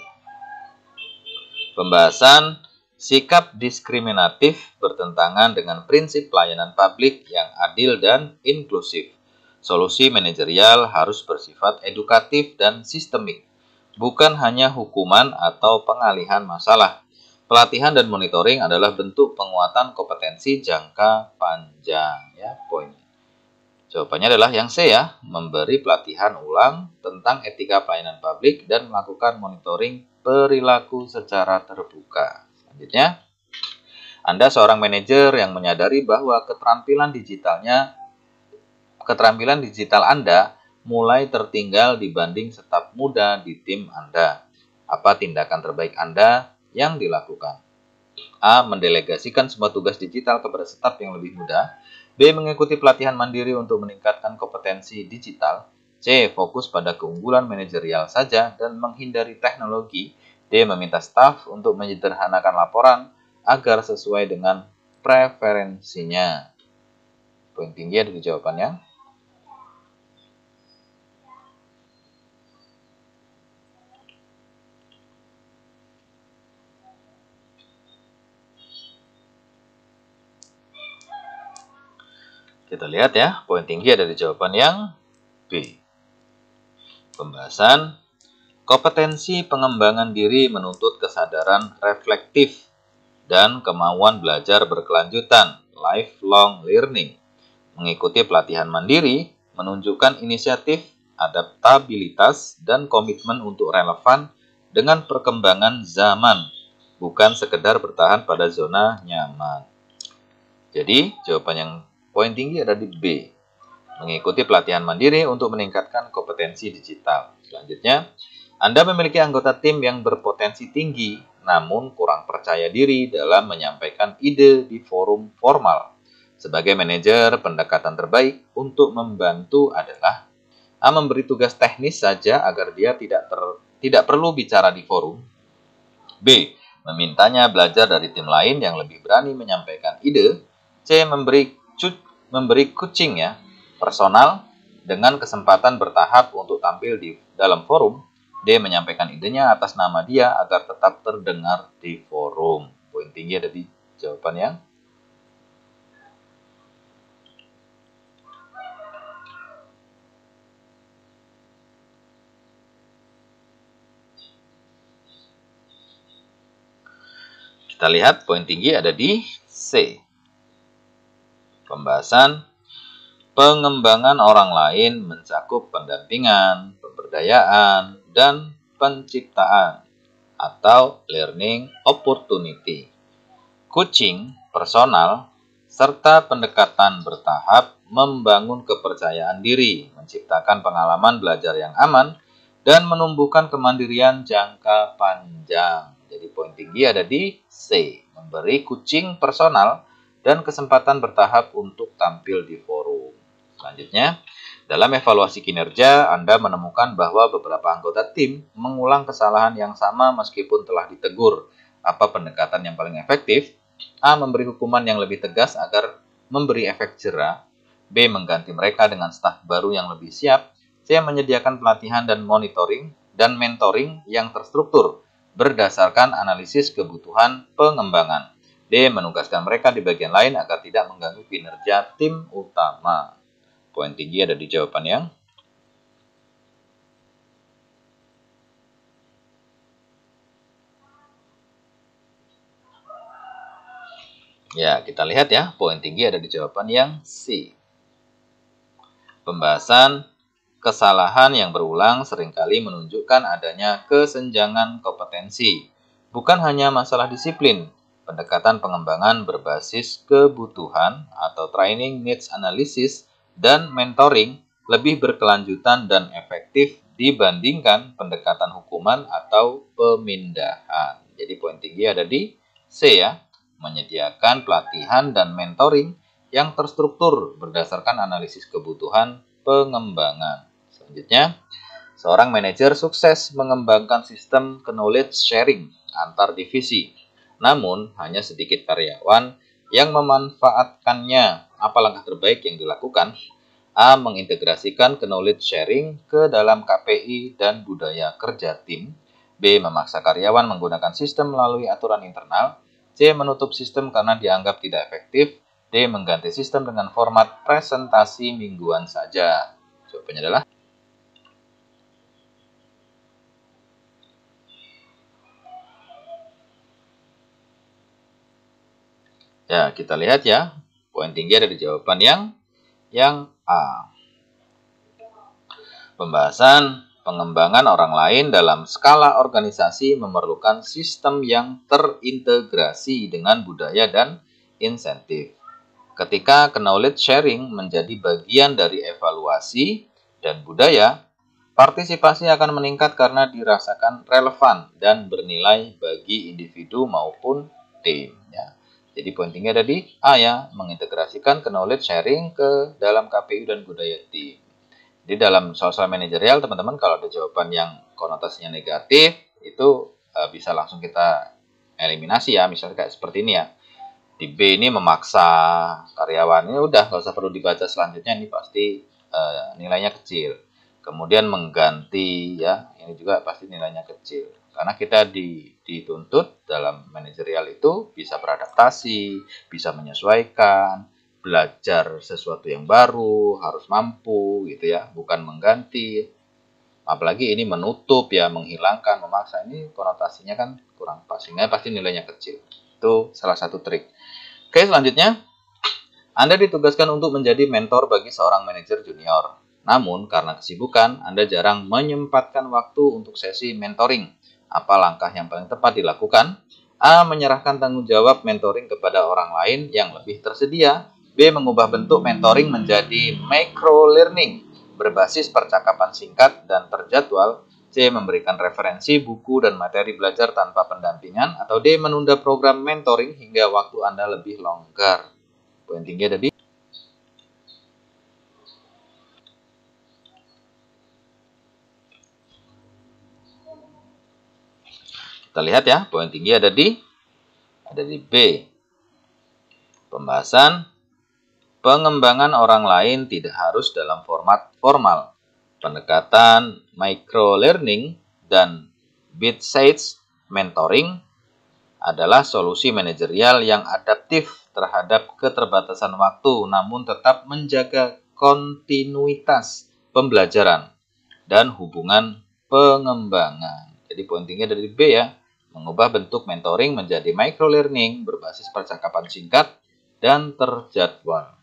A: Pembahasan, sikap diskriminatif bertentangan dengan prinsip pelayanan publik yang adil dan inklusif. Solusi manajerial harus bersifat edukatif dan sistemik, bukan hanya hukuman atau pengalihan masalah. Pelatihan dan monitoring adalah bentuk penguatan kompetensi jangka panjang. Ya, poin. Jawabannya adalah yang C ya, memberi pelatihan ulang tentang etika pelayanan publik dan melakukan monitoring perilaku secara terbuka. Selanjutnya, Anda seorang manajer yang menyadari bahwa keterampilan digital Anda mulai tertinggal dibanding staf muda di tim Anda. Apa tindakan terbaik Anda yang dilakukan? A. Mendelegasikan semua tugas digital kepada staf yang lebih muda. B. Mengikuti pelatihan mandiri untuk meningkatkan kompetensi digital. C. Fokus pada keunggulan manajerial saja dan menghindari teknologi. D. Meminta staf untuk menyederhanakan laporan agar sesuai dengan preferensinya. Poin tinggi ada di jawabannya. Kita lihat ya, poin tinggi ada di jawaban yang B. Pembahasan kompetensi pengembangan diri menuntut kesadaran reflektif dan kemauan belajar berkelanjutan, lifelong learning. Mengikuti pelatihan mandiri menunjukkan inisiatif, adaptabilitas, dan komitmen untuk relevan dengan perkembangan zaman, bukan sekedar bertahan pada zona nyaman. Jadi, jawaban yang poin tinggi ada di B. Mengikuti pelatihan mandiri untuk meningkatkan kompetensi digital. Selanjutnya, Anda memiliki anggota tim yang berpotensi tinggi, namun kurang percaya diri dalam menyampaikan ide di forum formal. Sebagai manajer, pendekatan terbaik untuk membantu adalah A. Memberi tugas teknis saja agar dia tidak perlu bicara di forum. B. Memintanya belajar dari tim lain yang lebih berani menyampaikan ide. C. Memberi coaching ya, personal dengan kesempatan bertahap untuk tampil di dalam forum. D. Menyampaikan idenya atas nama dia agar tetap terdengar di forum. Poin tinggi ada di jawaban yang kita lihat poin tinggi ada di C. Pembahasan pengembangan orang lain mencakup pendampingan, pemberdayaan, dan penciptaan atau learning opportunity. Coaching personal serta pendekatan bertahap membangun kepercayaan diri, menciptakan pengalaman belajar yang aman, dan menumbuhkan kemandirian jangka panjang. Jadi poin tinggi ada di C. Memberi coaching personal dan kesempatan bertahap untuk tampil di forum. Selanjutnya, dalam evaluasi kinerja, Anda menemukan bahwa beberapa anggota tim mengulang kesalahan yang sama meskipun telah ditegur. Apa pendekatan yang paling efektif? A. Memberi hukuman yang lebih tegas agar memberi efek jera. B. Mengganti mereka dengan staf baru yang lebih siap. C. Menyediakan pelatihan dan mentoring yang terstruktur berdasarkan analisis kebutuhan pengembangan. D. Menugaskan mereka di bagian lain agar tidak mengganggu kinerja tim utama. Poin tinggi ada di jawaban yang ya, kita lihat ya, poin tinggi ada di jawaban yang C. Pembahasan kesalahan yang berulang seringkali menunjukkan adanya kesenjangan kompetensi. Bukan hanya masalah disiplin, pendekatan pengembangan berbasis kebutuhan atau training needs analysis dan mentoring lebih berkelanjutan dan efektif dibandingkan pendekatan hukuman atau pemindahan. Jadi poin tinggi ada di C ya, menyediakan pelatihan dan mentoring yang terstruktur berdasarkan analisis kebutuhan pengembangan. Selanjutnya, seorang manajer sukses mengembangkan sistem knowledge sharing antar divisi. Namun, hanya sedikit karyawan yang memanfaatkannya. Apa langkah terbaik yang dilakukan? A. Mengintegrasikan knowledge sharing ke dalam KPI dan budaya kerja tim. B. Memaksa karyawan menggunakan sistem melalui aturan internal. C. Menutup sistem karena dianggap tidak efektif. D. Mengganti sistem dengan format presentasi mingguan saja. Jawabannya adalah ya, kita lihat ya. Poin tinggi ada di jawaban yang A. Pembahasan pengembangan orang lain dalam skala organisasi memerlukan sistem yang terintegrasi dengan budaya dan insentif. Ketika knowledge sharing menjadi bagian dari evaluasi dan budaya, partisipasi akan meningkat karena dirasakan relevan dan bernilai bagi individu maupun tim. Ya. Jadi poin tinggi ada di A ya, mengintegrasikan knowledge sharing ke dalam KPI dan budaya tim. Di dalam soal-soal manajerial, teman-teman, kalau ada jawaban yang konotasinya negatif, itu bisa langsung kita eliminasi ya. Misalnya kayak seperti ini ya. Di B ini memaksa karyawan, ini udah nggak usah perlu dibaca selanjutnya, ini pasti nilainya kecil. Kemudian mengganti ya, ini juga pasti nilainya kecil. Karena kita dituntut dalam manajerial itu bisa beradaptasi, bisa menyesuaikan, belajar sesuatu yang baru, harus mampu gitu ya, bukan mengganti. Apalagi ini menutup ya, menghilangkan, memaksa, ini konotasinya kan kurang pas, sehingga pasti nilainya kecil. Itu salah satu trik. Oke, selanjutnya Anda ditugaskan untuk menjadi mentor bagi seorang manajer junior. Namun karena kesibukan, Anda jarang menyempatkan waktu untuk sesi mentoring. Apa langkah yang paling tepat dilakukan? A. Menyerahkan tanggung jawab mentoring kepada orang lain yang lebih tersedia. B. Mengubah bentuk mentoring menjadi micro-learning berbasis percakapan singkat dan terjadwal. C. Memberikan referensi, buku, dan materi belajar tanpa pendampingan. Atau D. Menunda program mentoring hingga waktu Anda lebih longgar. Poin tinggi ada di kita lihat ya, poin tinggi ada di B. Pembahasan pengembangan orang lain tidak harus dalam format formal. Pendekatan micro-learning dan bite-sized mentoring adalah solusi manajerial yang adaptif terhadap keterbatasan waktu, namun tetap menjaga kontinuitas pembelajaran dan hubungan pengembangan. Jadi poin tinggi dari B ya, mengubah bentuk mentoring menjadi micro-learning berbasis percakapan singkat dan terjadwal.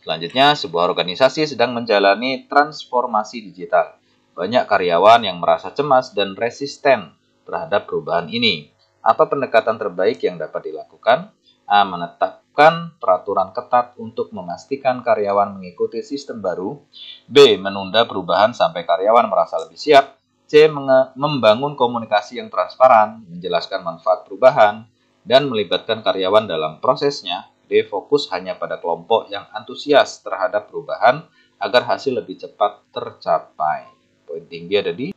A: Selanjutnya, sebuah organisasi sedang menjalani transformasi digital. Banyak karyawan yang merasa cemas dan resisten terhadap perubahan ini. Apa pendekatan terbaik yang dapat dilakukan? A. Menetapkan peraturan ketat untuk memastikan karyawan mengikuti sistem baru. B. Menunda perubahan sampai karyawan merasa lebih siap. C. Membangun komunikasi yang transparan, menjelaskan manfaat perubahan, dan melibatkan karyawan dalam prosesnya. D. Fokus hanya pada kelompok yang antusias terhadap perubahan agar hasil lebih cepat tercapai. Poin tinggi ada di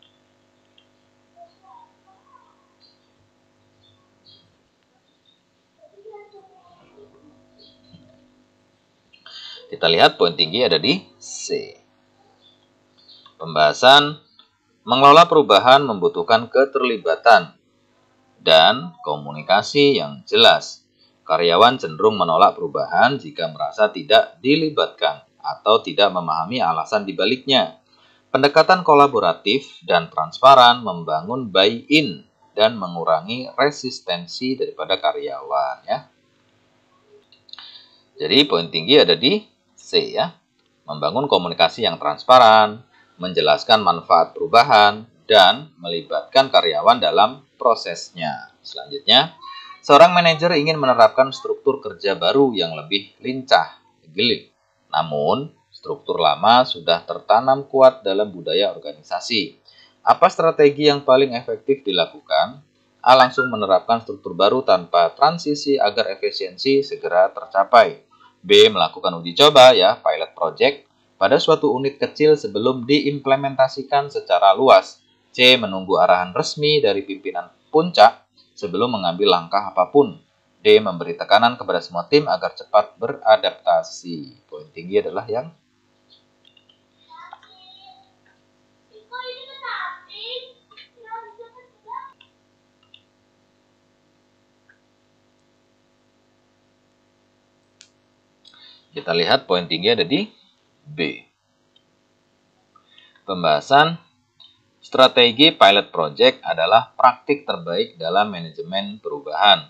A: kita lihat poin tinggi ada di C. Pembahasan mengelola perubahan membutuhkan keterlibatan dan komunikasi yang jelas. Karyawan cenderung menolak perubahan jika merasa tidak dilibatkan atau tidak memahami alasan dibaliknya. Pendekatan kolaboratif dan transparan membangun buy-in dan mengurangi resistensi daripada karyawan ya. Jadi poin tinggi ada di C ya. Membangun komunikasi yang transparan, menjelaskan manfaat perubahan, dan melibatkan karyawan dalam prosesnya. Selanjutnya, seorang manajer ingin menerapkan struktur kerja baru yang lebih lincah, agile. Namun, struktur lama sudah tertanam kuat dalam budaya organisasi. Apa strategi yang paling efektif dilakukan? A. Langsung menerapkan struktur baru tanpa transisi agar efisiensi segera tercapai. B. Melakukan uji coba ya, pilot project, pada suatu unit kecil sebelum diimplementasikan secara luas. C. Menunggu arahan resmi dari pimpinan puncak sebelum mengambil langkah apapun. D. Memberi tekanan kepada semua tim agar cepat beradaptasi. Poin tinggi adalah yang kita lihat poin tinggi ada di B. Pembahasan strategi pilot project adalah praktik terbaik dalam manajemen perubahan.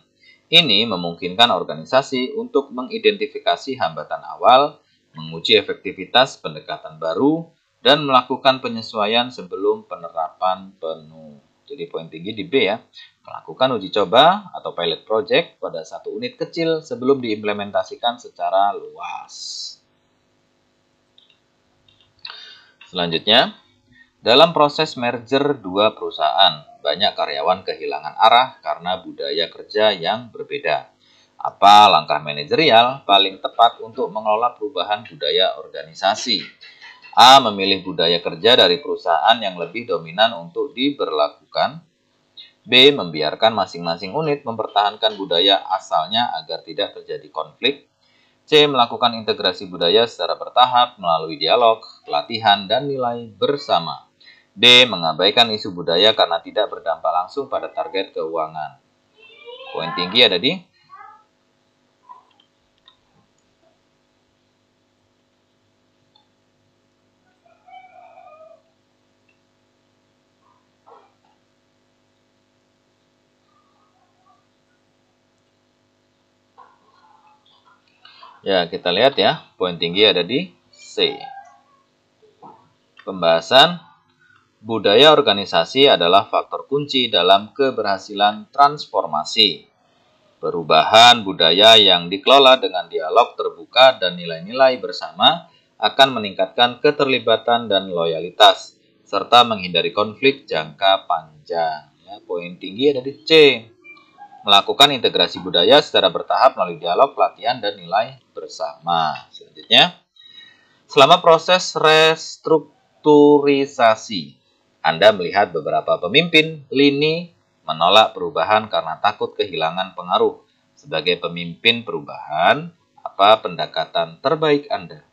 A: Ini memungkinkan organisasi untuk mengidentifikasi hambatan awal, menguji efektivitas pendekatan baru, dan melakukan penyesuaian sebelum penerapan penuh. Jadi poin tinggi di B ya, melakukan uji coba atau pilot project pada satu unit kecil sebelum diimplementasikan secara luas. Selanjutnya, dalam proses merger dua perusahaan, banyak karyawan kehilangan arah karena budaya kerja yang berbeda. Apa langkah manajerial paling tepat untuk mengelola perubahan budaya organisasi? A. Memilih budaya kerja dari perusahaan yang lebih dominan untuk diberlakukan. B. Membiarkan masing-masing unit mempertahankan budaya asalnya agar tidak terjadi konflik. C. Melakukan integrasi budaya secara bertahap melalui dialog, pelatihan, dan nilai bersama. D. Mengabaikan isu budaya karena tidak berdampak langsung pada target keuangan. Poin tinggi ada di Ya, kita lihat ya, poin tinggi ada di C. Pembahasan budaya organisasi adalah faktor kunci dalam keberhasilan transformasi. Perubahan budaya yang dikelola dengan dialog terbuka dan nilai-nilai bersama akan meningkatkan keterlibatan dan loyalitas, serta menghindari konflik jangka panjang. Ya, poin tinggi ada di C. Melakukan integrasi budaya secara bertahap melalui dialog, pelatihan, dan nilai bersama. Selanjutnya, selama proses restrukturisasi, Anda melihat beberapa pemimpin lini menolak perubahan karena takut kehilangan pengaruh. Sebagai pemimpin perubahan, apa pendekatan terbaik Anda?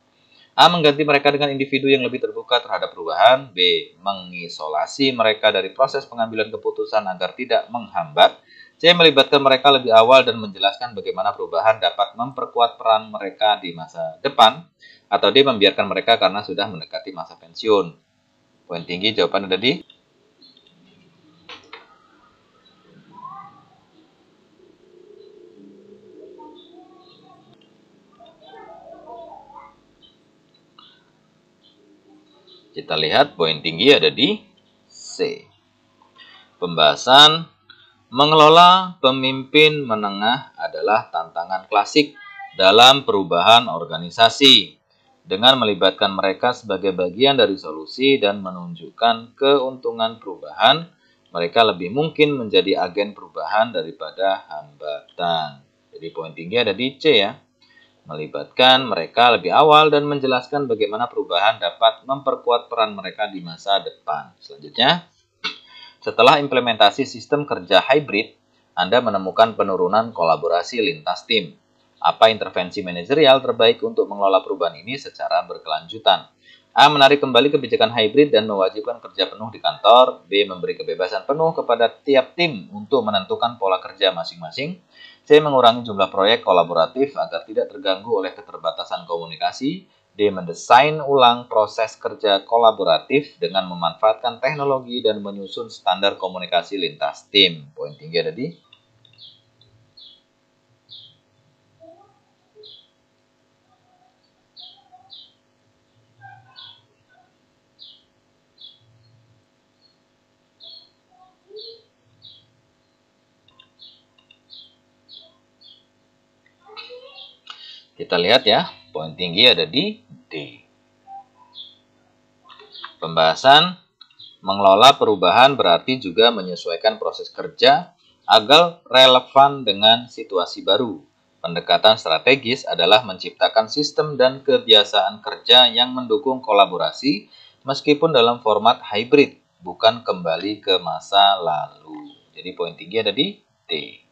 A: A. Mengganti mereka dengan individu yang lebih terbuka terhadap perubahan. B. Mengisolasi mereka dari proses pengambilan keputusan agar tidak menghambat. C. Melibatkan mereka lebih awal dan menjelaskan bagaimana perubahan dapat memperkuat peran mereka di masa depan. Atau D. Membiarkan mereka karena sudah mendekati masa pensiun. Poin tinggi jawaban ada di Kita lihat poin tinggi ada di C. Pembahasan mengelola pemimpin menengah adalah tantangan klasik dalam perubahan organisasi. Dengan melibatkan mereka sebagai bagian dari solusi dan menunjukkan keuntungan perubahan, mereka lebih mungkin menjadi agen perubahan daripada hambatan. Jadi poin tinggi ada di C ya. Melibatkan mereka lebih awal dan menjelaskan bagaimana perubahan dapat memperkuat peran mereka di masa depan. Selanjutnya, setelah implementasi sistem kerja hybrid, Anda menemukan penurunan kolaborasi lintas tim. Apa intervensi manajerial terbaik untuk mengelola perubahan ini secara berkelanjutan? A. Menarik kembali kebijakan hybrid dan mewajibkan kerja penuh di kantor. B. Memberi kebebasan penuh kepada tiap tim untuk menentukan pola kerja masing-masing. C. Mengurangi jumlah proyek kolaboratif agar tidak terganggu oleh keterbatasan komunikasi. D. Mendesain ulang proses kerja kolaboratif dengan memanfaatkan teknologi dan menyusun standar komunikasi lintas tim. Poin tinggi ada di Kita lihat ya, poin tinggi ada di D. Pembahasan mengelola perubahan berarti juga menyesuaikan proses kerja agar relevan dengan situasi baru. Pendekatan strategis adalah menciptakan sistem dan kebiasaan kerja yang mendukung kolaborasi meskipun dalam format hybrid, bukan kembali ke masa lalu. Jadi poin tinggi ada di D.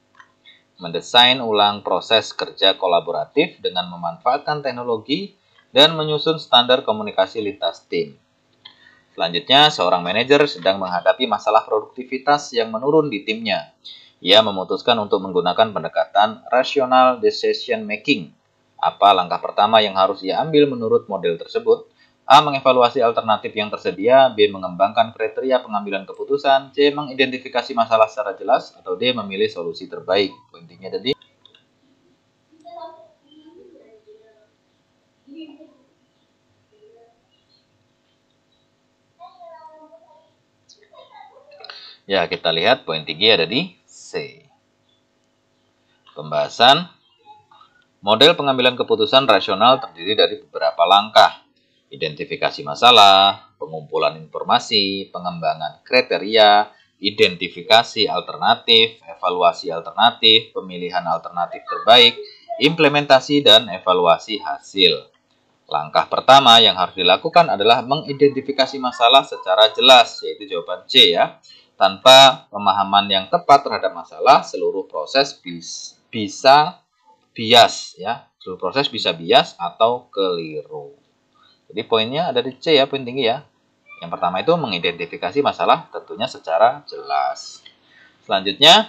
A: Mendesain ulang proses kerja kolaboratif dengan memanfaatkan teknologi dan menyusun standar komunikasi lintas tim. Selanjutnya, seorang manajer sedang menghadapi masalah produktivitas yang menurun di timnya. Ia memutuskan untuk menggunakan pendekatan rational decision making. Apa langkah pertama yang harus ia ambil menurut model tersebut? A. Mengevaluasi alternatif yang tersedia. B. Mengembangkan kriteria pengambilan keputusan. C. Mengidentifikasi masalah secara jelas. Atau D. Memilih solusi terbaik. Intinya tadi. Ya, kita lihat poin tinggi ada di C. Pembahasan model pengambilan keputusan rasional terdiri dari beberapa langkah. Identifikasi masalah, pengumpulan informasi, pengembangan kriteria, identifikasi alternatif, evaluasi alternatif, pemilihan alternatif terbaik, implementasi dan evaluasi hasil. Langkah pertama yang harus dilakukan adalah mengidentifikasi masalah secara jelas, yaitu jawaban C ya. Tanpa pemahaman yang tepat terhadap masalah, seluruh proses bisa bias ya. Seluruh proses bisa bias atau keliru. Jadi poinnya ada di C ya, poin tinggi ya. Yang pertama itu mengidentifikasi masalah tentunya secara jelas. Selanjutnya,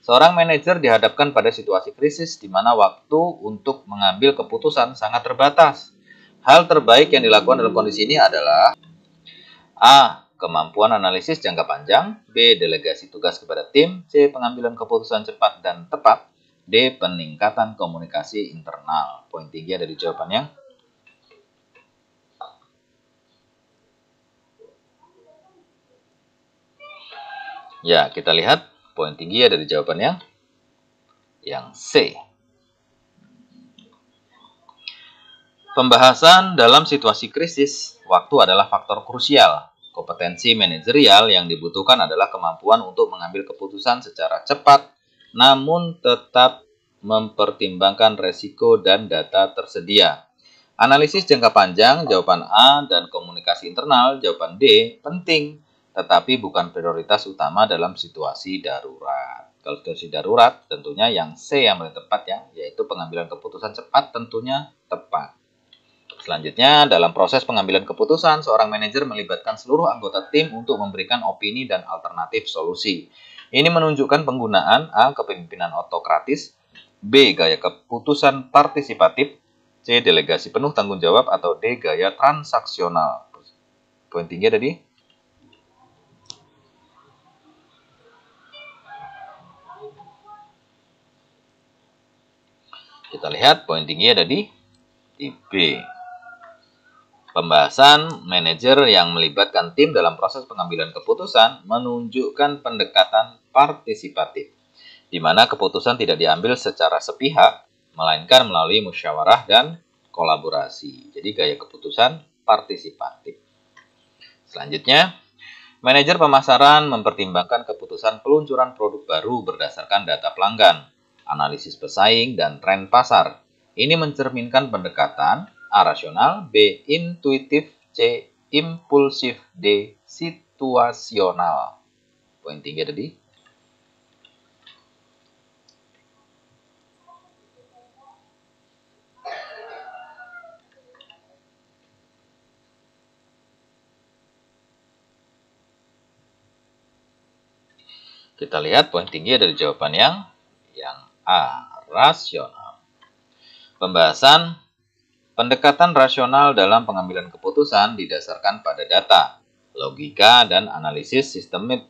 A: seorang manajer dihadapkan pada situasi krisis di mana waktu untuk mengambil keputusan sangat terbatas. Hal terbaik yang dilakukan dalam kondisi ini adalah A. Kemampuan analisis jangka panjang. B. Delegasi tugas kepada tim. C. Pengambilan keputusan cepat dan tepat. D. Peningkatan komunikasi internal. Poin tinggi ada di jawaban yang ya, kita lihat poin tinggi ada di jawaban yang C. Pembahasan dalam situasi krisis, waktu adalah faktor krusial. Kompetensi manajerial yang dibutuhkan adalah kemampuan untuk mengambil keputusan secara cepat, namun tetap mempertimbangkan resiko dan data tersedia. Analisis jangka panjang, jawaban A, dan komunikasi internal, jawaban D, penting, tetapi bukan prioritas utama dalam situasi darurat. Kalau situasi darurat, tentunya yang C yang paling tepat ya, yaitu pengambilan keputusan cepat tentunya tepat. Selanjutnya, dalam proses pengambilan keputusan, seorang manajer melibatkan seluruh anggota tim untuk memberikan opini dan alternatif solusi. Ini menunjukkan penggunaan A. Kepemimpinan otokratis, B. Gaya keputusan partisipatif, C. Delegasi penuh tanggung jawab, atau D. Gaya transaksional. Poin tinggi ada di kita lihat poin tinggi ada di B. Pembahasan manajer yang melibatkan tim dalam proses pengambilan keputusan menunjukkan pendekatan partisipatif, di mana keputusan tidak diambil secara sepihak, melainkan melalui musyawarah dan kolaborasi. Jadi gaya keputusan partisipatif. Selanjutnya, manajer pemasaran mempertimbangkan keputusan peluncuran produk baru berdasarkan data pelanggan, analisis pesaing, dan tren pasar. Ini mencerminkan pendekatan A. Rasional, B. Intuitif, C. Impulsif, D. Situasional. Poin tinggi ada di kita lihat poin tinggi ada di jawaban yang A. Rasional. Pembahasan pendekatan rasional dalam pengambilan keputusan didasarkan pada data, logika, dan analisis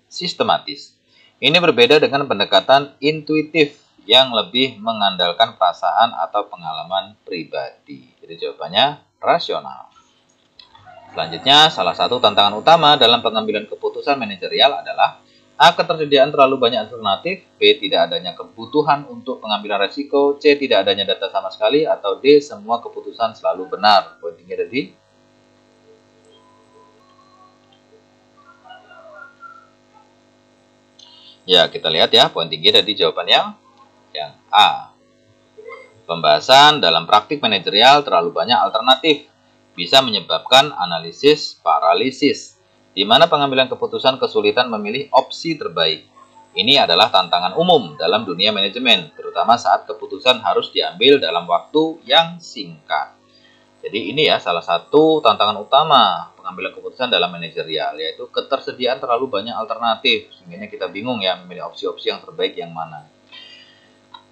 A: sistematis. Ini berbeda dengan pendekatan intuitif yang lebih mengandalkan perasaan atau pengalaman pribadi. Jadi jawabannya rasional. Selanjutnya, salah satu tantangan utama dalam pengambilan keputusan manajerial adalah A. Ketersediaan terlalu banyak alternatif, B. Tidak adanya kebutuhan untuk pengambilan resiko, C. Tidak adanya data sama sekali, atau D. Semua keputusan selalu benar. Poin tinggi ada di ya, kita lihat ya, poin tinggi ada di jawaban yang A. Pembahasan dalam praktik manajerial terlalu banyak alternatif bisa menyebabkan analisis paralisis, di mana pengambilan keputusan kesulitan memilih opsi terbaik. Ini adalah tantangan umum dalam dunia manajemen, terutama saat keputusan harus diambil dalam waktu yang singkat. Jadi ini ya salah satu tantangan utama pengambilan keputusan dalam manajerial, yaitu ketersediaan terlalu banyak alternatif, sehingga kita bingung ya memilih opsi-opsi yang terbaik yang mana.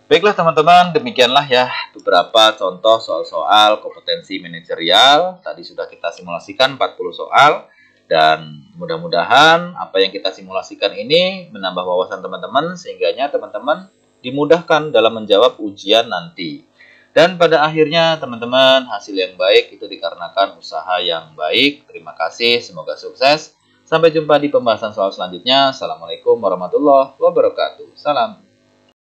A: Baiklah teman-teman, demikianlah ya beberapa contoh soal-soal kompetensi manajerial. Tadi sudah kita simulasikan 40 soal. Dan mudah-mudahan apa yang kita simulasikan ini menambah wawasan teman-teman, sehingga teman-teman dimudahkan dalam menjawab ujian nanti. Dan pada akhirnya teman-teman, hasil yang baik itu dikarenakan usaha yang baik. Terima kasih, semoga sukses. Sampai jumpa di pembahasan soal selanjutnya. Assalamualaikum warahmatullahi wabarakatuh. Salam.